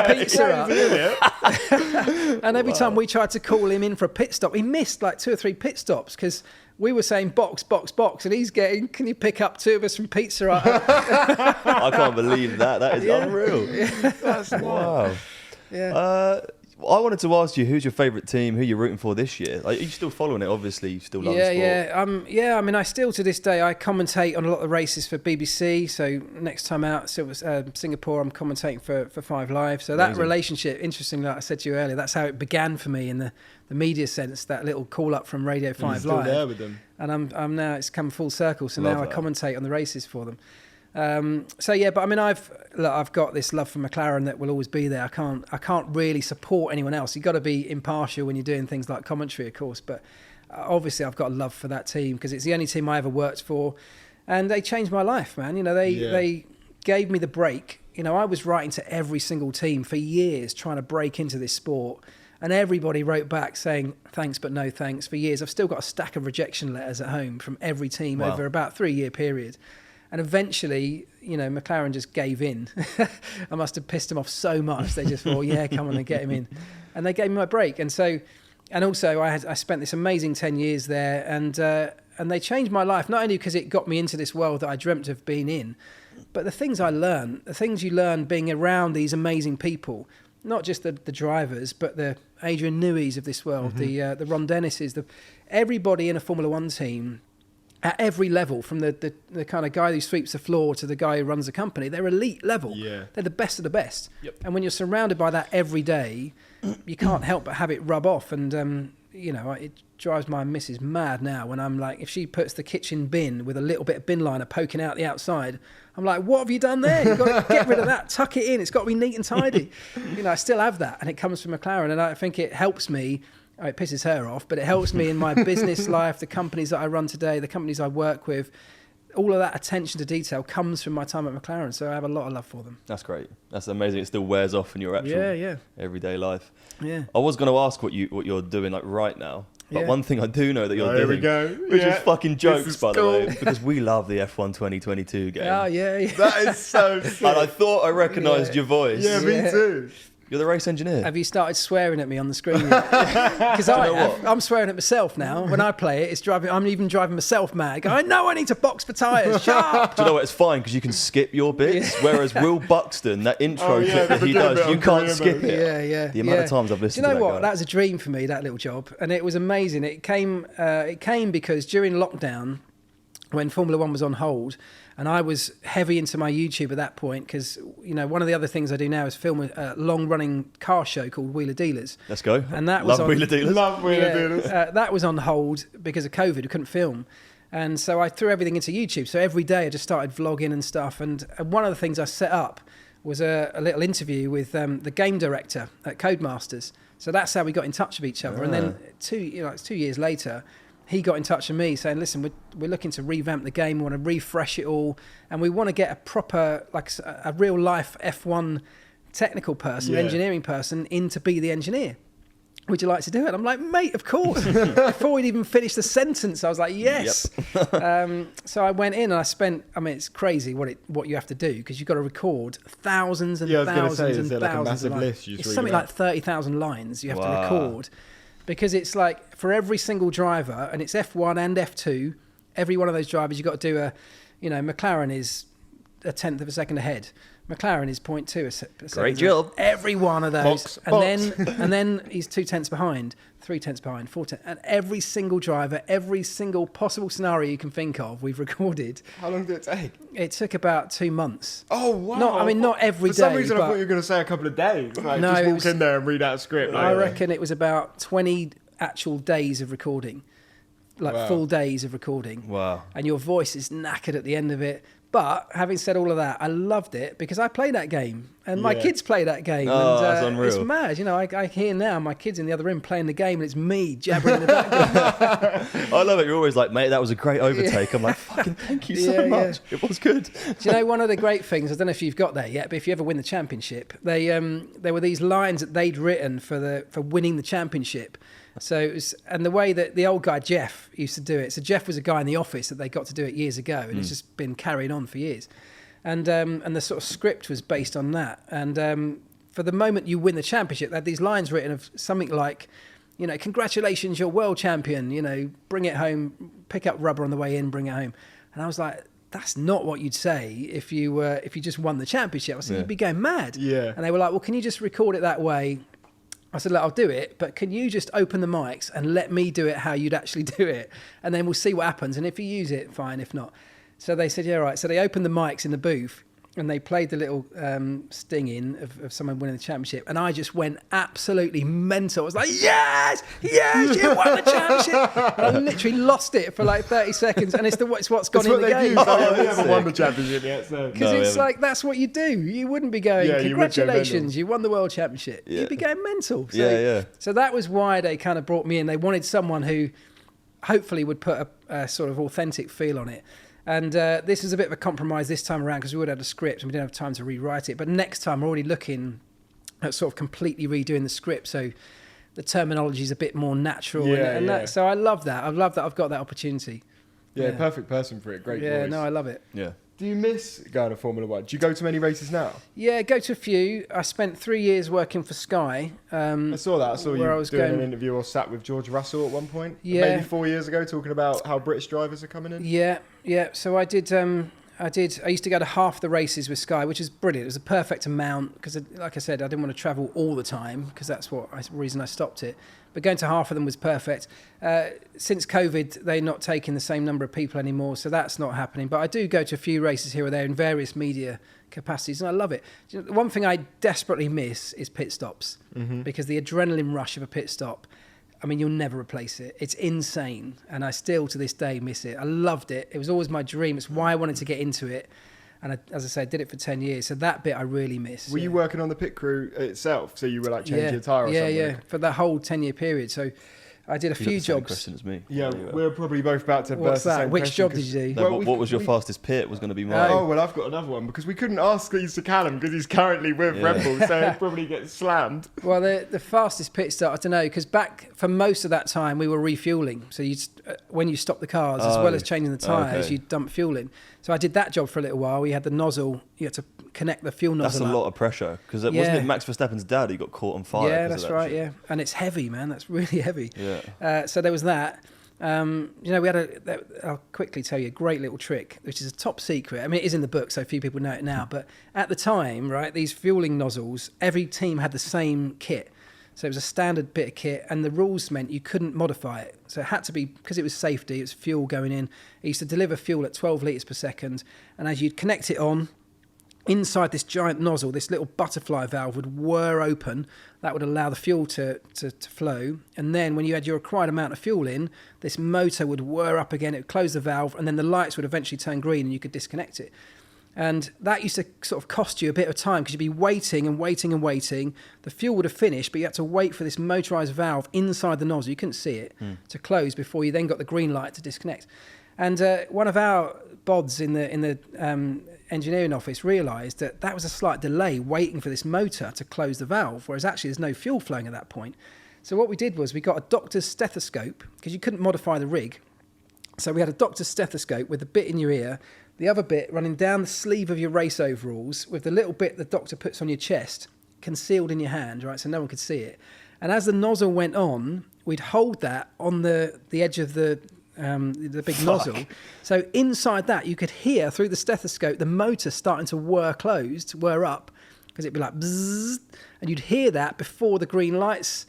pizza Hut. And every time we tried to call him in for a pit stop, he missed like 2 or 3 pit stops because we were saying box, box, box, and he's getting, can you pick up 2 of us from Pizza Hut? I can't believe that. That is unreal. Yeah. That's wow. Yeah. I wanted to ask you, who's your favourite team? Who you're rooting for this year? Like, are you still following it? Obviously, you still love the sport. I mean, I still to this day I commentate on a lot of races for BBC. So next time out, Singapore, I'm commentating for 5 Live. So that relationship, interesting, like I said to you earlier, that's how it began for me in the media sense. That little call up from Radio 5 Live. You're still there with them, and I'm now. It's come full circle. So now I commentate on the races for them. But I mean, I've got this love for McLaren that will always be there. I can't really support anyone else. You've got to be impartial when you're doing things like commentary, of course. But obviously, I've got a love for that team because it's the only team I ever worked for, and they changed my life, man. They gave me the break. I was writing to every single team for years, trying to break into this sport, and everybody wrote back saying thanks but no thanks for years. I've still got a stack of rejection letters at home from every team over about 3-year period. And eventually, McLaren just gave in. I must have pissed them off so much. They just thought, come on and get him in. And they gave me my break. And also I spent this amazing 10 years there, and they changed my life, not only because it got me into this world that I dreamt of being in, but the things I learned, the things you learn being around these amazing people, not just the drivers, but the Adrian Newey's of this world, the Ron Dennis's, everybody in a Formula One team at every level, from the kind of guy who sweeps the floor to the guy who runs the company. They're elite level. Yeah. They're the best of the best. Yep. And when you're surrounded by that every day, you can't help but have it rub off. And, it drives my missus mad now when I'm like, if she puts the kitchen bin with a little bit of bin liner poking out the outside, I'm like, what have you done there? You've got to get rid of that, tuck it in. It's got to be neat and tidy. I still have that, and it comes from McLaren, and I think it helps me. It pisses her off, but it helps me in my business life, the companies that I run today, the companies I work with. All of that attention to detail comes from my time at McLaren, so I have a lot of love for them. That's great. That's amazing. It still wears off in your actual everyday life. Yeah. I was going to ask what you're doing like right now, but one thing I do know that you're doing, here we go. which is fucking jokes, by the way, because we love the F1 2022 game. Oh, yeah. That is so sick. And I thought I recognised your voice. Yeah, me too. You're the race engineer. Have you started swearing at me on the screen? Because I'm swearing at myself now. When I play it, I'm even driving myself mad. I know I need to box for tyres. Shut up. Do you know what? It's fine because you can skip your bits. Whereas Will Buxton, that intro clip that he does, you can't skip it. Yeah. The amount of times I've listened to that. Do you know what? Guy. That was a dream for me, that little job. And it was amazing. It came because during lockdown, when Formula One was on hold, and I was heavy into my YouTube at that point because, one of the other things I do now is film a long-running car show called Wheeler Dealers. Let's go. And that Love was Wheeler Dealers. Love Wheeler Dealers. That was on hold because of COVID. We couldn't film. And so I threw everything into YouTube. So every day I just started vlogging and stuff. And one of the things I set up was a little interview with the game director at Codemasters. So that's how we got in touch with each other. And then it's 2 years later, he got in touch with me saying, listen, we're looking to revamp the game. We want to refresh it all. And we want to get a proper, like a real life F1 technical person, engineering person in to be the engineer. Would you like to do it? I'm like, mate, of course. Before we'd even finished the sentence, I was like, yes. Yep. So I went in and it's crazy what you have to do because you've got to record thousands and thousands and thousands. Like a massive list it's something like 30,000 lines you have to record. Because it's like for every single driver, and it's F1 and F2, every one of those drivers, you've got to do McLaren is a tenth of a second ahead. McLaren is 0.2 a second. Great job. Every one of those. Box. And then he's 2 tenths behind, 3 tenths behind, 4 tenths. And every single driver, every single possible scenario you can think of, we've recorded. How long did it take? It took about 2 months. Oh, wow. Not every day. For some reason, I thought you were going to say a couple of days. Like, no, just walk in there and read out a script. I reckon it was about 20 actual days of recording. Full days of recording. Wow. And your voice is knackered at the end of it. But having said all of that, I loved it because I play that game and my kids play that game. Oh, and that's unreal. It's mad. I hear now my kids in the other room playing the game and it's me jabbering in the background. I love it. You're always like, mate, that was a great overtake. I'm like, fucking thank you so much. It was good. Do you know one of the great things, I don't know if you've got there yet, but if you ever win the championship, there were these lines that they'd written for winning the championship. So it was, and the way that the old guy Jeff used to do it. So Jeff was a guy in the office that they got to do it years ago, and it's just been carried on for years. And the sort of script was based on that. And for the moment you win the championship, they had these lines written of something like, congratulations, you're world champion. Bring it home, pick up rubber on the way in, bring it home. And I was like, that's not what you'd say if you just won the championship. I said, you'd be going mad. Yeah. And they were like, well, can you just record it that way? I said, look, I'll do it, but can you just open the mics and let me do it how you'd actually do it? And then we'll see what happens. And if you use it, fine. If not. So they said, yeah, right. So they opened the mics in the booth and they played the little sting in of someone winning the championship. And I just went absolutely mental. I was like, yes, you won the championship. And I literally lost it for like 30 seconds. And it's what's gone in the game. We haven't won the championship yet. Because like, that's what you do. You wouldn't be going, congratulations, you won the world championship. Yeah. You'd be going mental. So, So that was why they kind of brought me in. They wanted someone who hopefully would put a sort of authentic feel on it. And this is a bit of a compromise this time around because we would have had a script and we didn't have time to rewrite it. But next time we're already looking at sort of completely redoing the script. So the terminology is a bit more natural. So I love that. I love that I've got that opportunity. Yeah, perfect person for it. Great voice. Yeah, no, I love it. Yeah. Do you miss going to Formula One? Do you go to many races now? Yeah, go to a few. I spent 3 years working for Sky. I saw that. I saw you doing an interview or sat with George Russell at one point. Yeah. Maybe 4 years ago, talking about how British drivers are coming in. Yeah. So I did I used to go to half the races with Sky, which is brilliant. It was a perfect amount because, like I said, I didn't want to travel all the time because that's the reason I stopped it. But going to half of them was perfect. Since COVID, they're not taking the same number of people anymore, so that's not happening. But I do go to a few races here or there in various media capacities, and I love it. You know, one thing I desperately miss is pit stops, because the adrenaline rush of a pit stop, I mean, you'll never replace it. It's insane, and I still, to this day, miss it. I loved it. It was always my dream. It's why I wanted to get into it. And as I say, I did it for 10 years. So that bit I really miss. Were you working on the pit crew itself? So you were like changing your tyre or something? Yeah, for the whole 10-year period. So I did a few jobs. Question as me. Yeah, we're probably both about to burst the same Which job did you do? No, what was your fastest pit was going to be mine. Oh, well, I've got another one because we couldn't ask these to Callum because he's currently with Red Bull, so he'll probably get slammed. Well, the fastest pit start, I don't know, because back for most of that time we were refueling. So when you stop the cars, as well as changing the tyres, you dump fuel in. So I did that job for a little while. We had the nozzle, you had to connect the fuel nozzle. That's a lot of pressure because wasn't it Max Verstappen's dad who got caught on fire? Yeah, that's right. Yeah, and it's heavy, man. That's really heavy. Yeah. So there was that. You know, we had I'll quickly tell you a great little trick, which is a top secret. I mean, it is in the book, so few people know it now. But at the time, right, these fueling nozzles, every team had the same kit. So it was a standard bit of kit, and the rules meant you couldn't modify it. So it had to be, because it was safety, it was fuel going in. It used to deliver fuel at 12 litres per second. And as you'd connect it on, inside this giant nozzle, this little butterfly valve would whir open. That would allow the fuel to flow. And then when you had your required amount of fuel in, this motor would whir up again. It would close the valve, and then the lights would eventually turn green and you could disconnect it. And that used to sort of cost you a bit of time because you'd be waiting and waiting and waiting. The fuel would have finished, but you had to wait for this motorised valve inside the nozzle, you couldn't see it, to close before you then got the green light to disconnect. And one of our bods in the engineering office realised that was a slight delay waiting for this motor to close the valve, whereas actually there's no fuel flowing at that point. So what we did was we got a doctor's stethoscope because you couldn't modify the rig. So we had a doctor's stethoscope with the bit in your ear, the other bit running down the sleeve of your race overalls with the little bit the doctor puts on your chest concealed in your hand, right, so no one could see it. And as the nozzle went on, we'd hold that on the edge of the big nozzle. So inside that, you could hear through the stethoscope the motor starting to whir up, because it'd be like bzzz, and you'd hear that before the green lights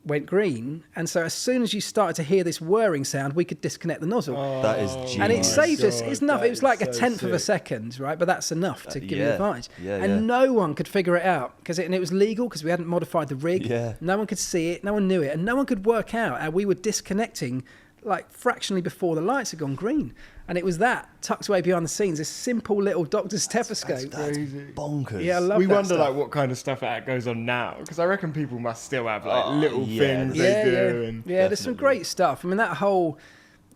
went green. And so as soon as you started to hear this whirring sound, we could disconnect the nozzle. That is genius. And it saved us. It's enough. It was like a tenth of a second, right? But that's enough to give you advantage. And no one could figure it out and it was legal because we hadn't modified the rig. Yeah. No one could see it. No one knew it, and no one could work out how we were disconnecting like fractionally before the lights had gone green. And it was that tucked away behind the scenes, this simple little doctor's stethoscope. That's bonkers. Yeah, I love we that wonder stuff. like what kind of stuff that goes on now, because I reckon people must still have like little things they do. And there's some great stuff. I mean, that whole,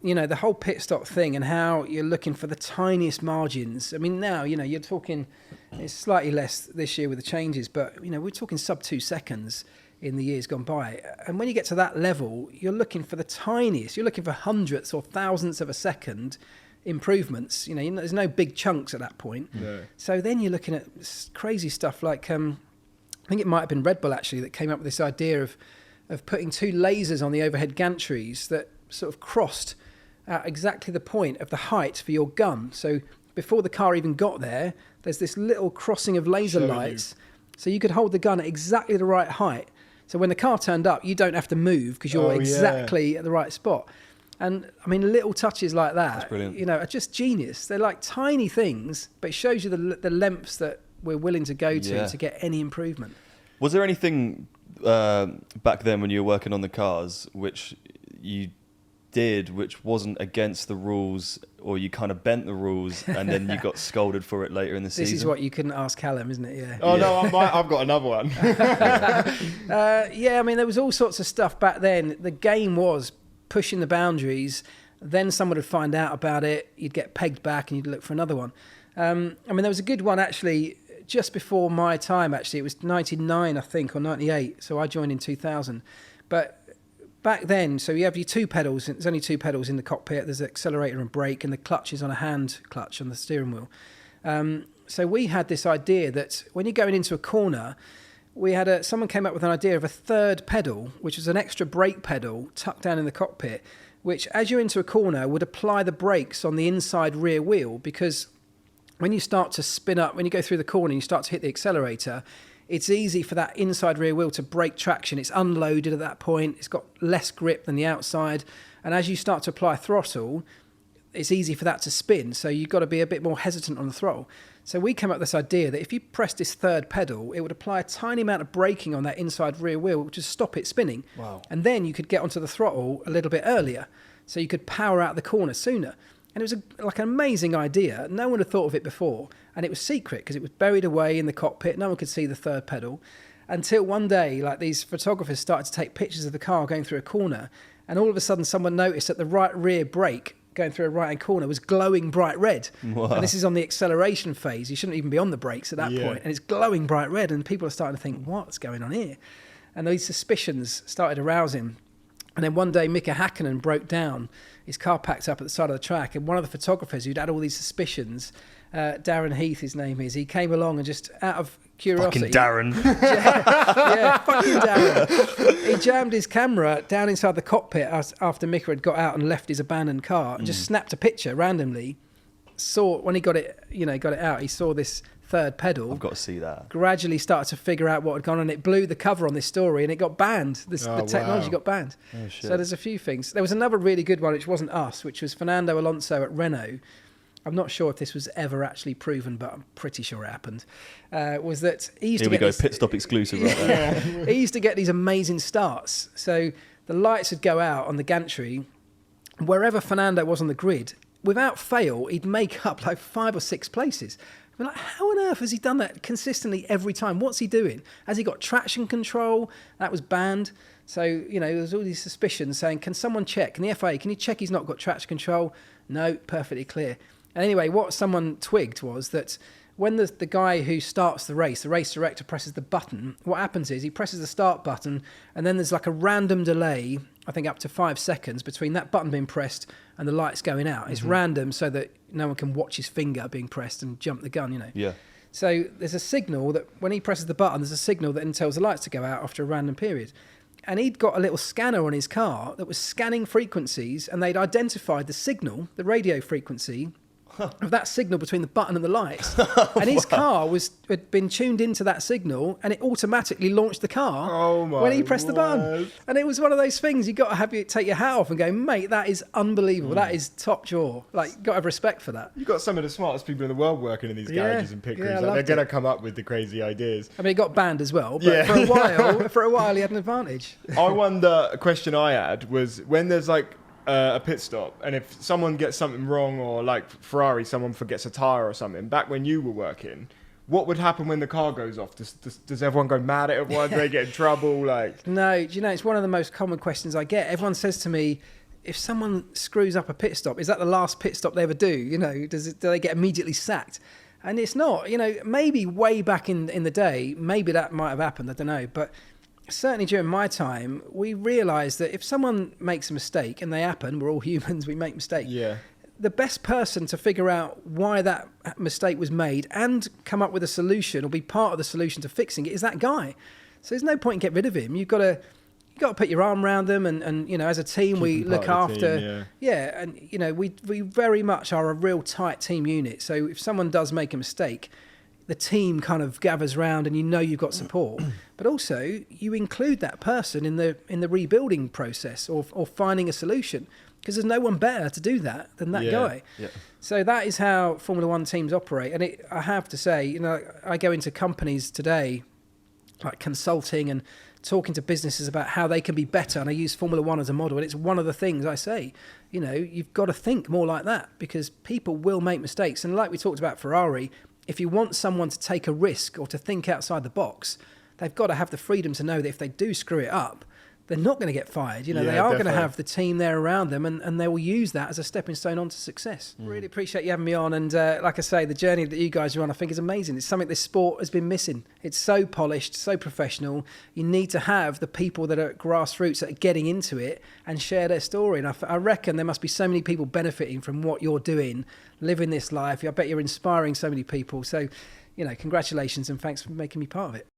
the whole pit stop thing and how you're looking for the tiniest margins. I mean, now, you're talking, it's slightly less this year with the changes, but, we're talking sub 2 seconds in the years gone by. And when you get to that level, you're looking for the tiniest. You're looking for hundredths or thousandths of a second improvements. There's no big chunks at that point. No. So then you're looking at crazy stuff like, I think it might have been Red Bull actually that came up with this idea of putting 2 lasers on the overhead gantries that sort of crossed at exactly the point of the height for your gun. So before the car even got there, there's this little crossing of laser lights. So you could hold the gun at exactly the right height. So when the car turned up, you don't have to move because you're exactly at the right spot. And I mean, little touches like that, are just genius. They're like tiny things, but it shows you the lengths that we're willing to go to get any improvement. Was there anything back then when you were working on the cars which you did which wasn't against the rules, or you kind of bent the rules and then you got scolded for it later in the season? This is what you couldn't ask Callum, isn't it? Yeah. Oh, no, I've got another one. I mean, there was all sorts of stuff back then. The game was pushing the boundaries. Then someone would find out about it. You'd get pegged back and you'd look for another one. I mean, there was a good one, actually, just before my time, actually. It was 99, I think, or 98. So I joined in 2000. But back then, so you have your 2 pedals. There's only 2 pedals in the cockpit. There's an accelerator and brake, and the clutch is on a hand clutch on the steering wheel. So we had this idea that when you're going into a corner, someone came up with an idea of a 3rd pedal, which was an extra brake pedal tucked down in the cockpit, which, as you're into a corner, would apply the brakes on the inside rear wheel, because when you start to spin up, when you go through the corner and you start to hit the accelerator, it's easy for that inside rear wheel to break traction. It's unloaded at that point. It's got less grip than the outside. And as you start to apply throttle, it's easy for that to spin. So you've got to be a bit more hesitant on the throttle. So we came up with this idea that if you press this third pedal, it would apply a tiny amount of braking on that inside rear wheel, which would stop it spinning. Wow. And then you could get onto the throttle a little bit earlier. So you could power out the corner sooner. And it was like an amazing idea. No one had thought of it before. And it was secret because it was buried away in the cockpit. No one could see the third pedal. Until one day, like these photographers started to take pictures of the car going through a corner. And all of a sudden, someone noticed that the right rear brake going through a right-hand corner was glowing bright red. Wow. And this is on the acceleration phase. You shouldn't even be on the brakes at that point. And it's glowing bright red. And people are starting to think, what's going on here? And these suspicions started arousing. And then one day, Mika Hakkinen broke down. His car packed up at the side of the track. And one of the photographers who'd had all these suspicions, Darren Heath, his name is, he came along and just out of curiosity. Fucking Darren. Fucking Darren. He jammed his camera down inside the cockpit after Mika had got out and left his abandoned car and just snapped a picture randomly. Saw, when he got it out, he saw this third pedal. I've got to see that. Gradually started to figure out what had gone on. It blew the cover on this story and it got banned. The technology got banned. Oh, shit. So there's a few things. There was another really good one, which wasn't us, which was Fernando Alonso at Renault. I'm not sure if this was ever actually proven, but I'm pretty sure it happened. Was that he used Here to we get go, this, pit stop exclusive right there. he used to get these amazing starts. So the lights would go out on the gantry. Wherever Fernando was on the grid, without fail, he'd make up like 5 or 6 places. We're like, how on earth has he done that consistently every time? What's he doing? Has he got traction control? That was banned. So, there's all these suspicions saying, can someone check? Can the FIA, can you check he's not got traction control? No, perfectly clear. And anyway, what someone twigged was that when the guy who starts the race director presses the button, what happens is he presses the start button and then there's like a random delay, I think up to 5 seconds between that button being pressed and the lights going out. It's random so that no one can watch his finger being pressed and jump the gun, Yeah. So there's a signal that when he presses the button, there's a signal that then tells the lights to go out after a random period. And he'd got a little scanner on his car that was scanning frequencies and they'd identified the signal, the radio frequency, of that signal between the button and the lights. And his car had been tuned into that signal and it automatically launched the car when he pressed the button. And it was one of those things you got to take your hat off and go, mate, that is unbelievable. That is top drawer. Like, got to have respect for that. You've got some of the smartest people in the world working in these garages and pit crews. Yeah, they're going to come up with the crazy ideas. I mean, it got banned as well, but for a while he had an advantage. I wonder, a question I had was when there's like a pit stop and if someone gets something wrong or like Ferrari, someone forgets a tyre or something, back when you were working, what would happen when the car goes off? Does everyone go mad at everyone? Do they get in trouble? Like, no, it's one of the most common questions I get. Everyone says to me, if someone screws up a pit stop, is that the last pit stop they ever do? Do they get immediately sacked? And it's not. Maybe way back in the day, maybe that might have happened, I don't know, but certainly during my time, we realised that if someone makes a mistake, and they happen, we're all humans, we make mistakes. Yeah. The best person to figure out why that mistake was made and come up with a solution or be part of the solution to fixing it is that guy. So there's no point in getting rid of him. You've got to put your arm around them, and as a team, we look after. And we very much are a real tight team unit. So if someone does make a mistake, the team kind of gathers round and you've got support, but also you include that person in the rebuilding process or finding a solution, because there's no one better to do that than that guy. Yeah. So that is how Formula One teams operate. And I have to say, I go into companies today, like consulting and talking to businesses about how they can be better. And I use Formula One as a model. And it's one of the things I say, you've got to think more like that, because people will make mistakes. And like we talked about Ferrari, if you want someone to take a risk or to think outside the box, they've got to have the freedom to know that if they do screw it up, they're not going to get fired. They are going to have the team there around them, and they will use that as a stepping stone onto success. Really appreciate you having me on. And like I say, the journey that you guys are on, I think is amazing. It's something this sport has been missing. It's so polished, so professional. You need to have the people that are at grassroots that are getting into it and share their story. And I reckon there must be so many people benefiting from what you're doing, living this life. I bet you're inspiring so many people. So, congratulations and thanks for making me part of it.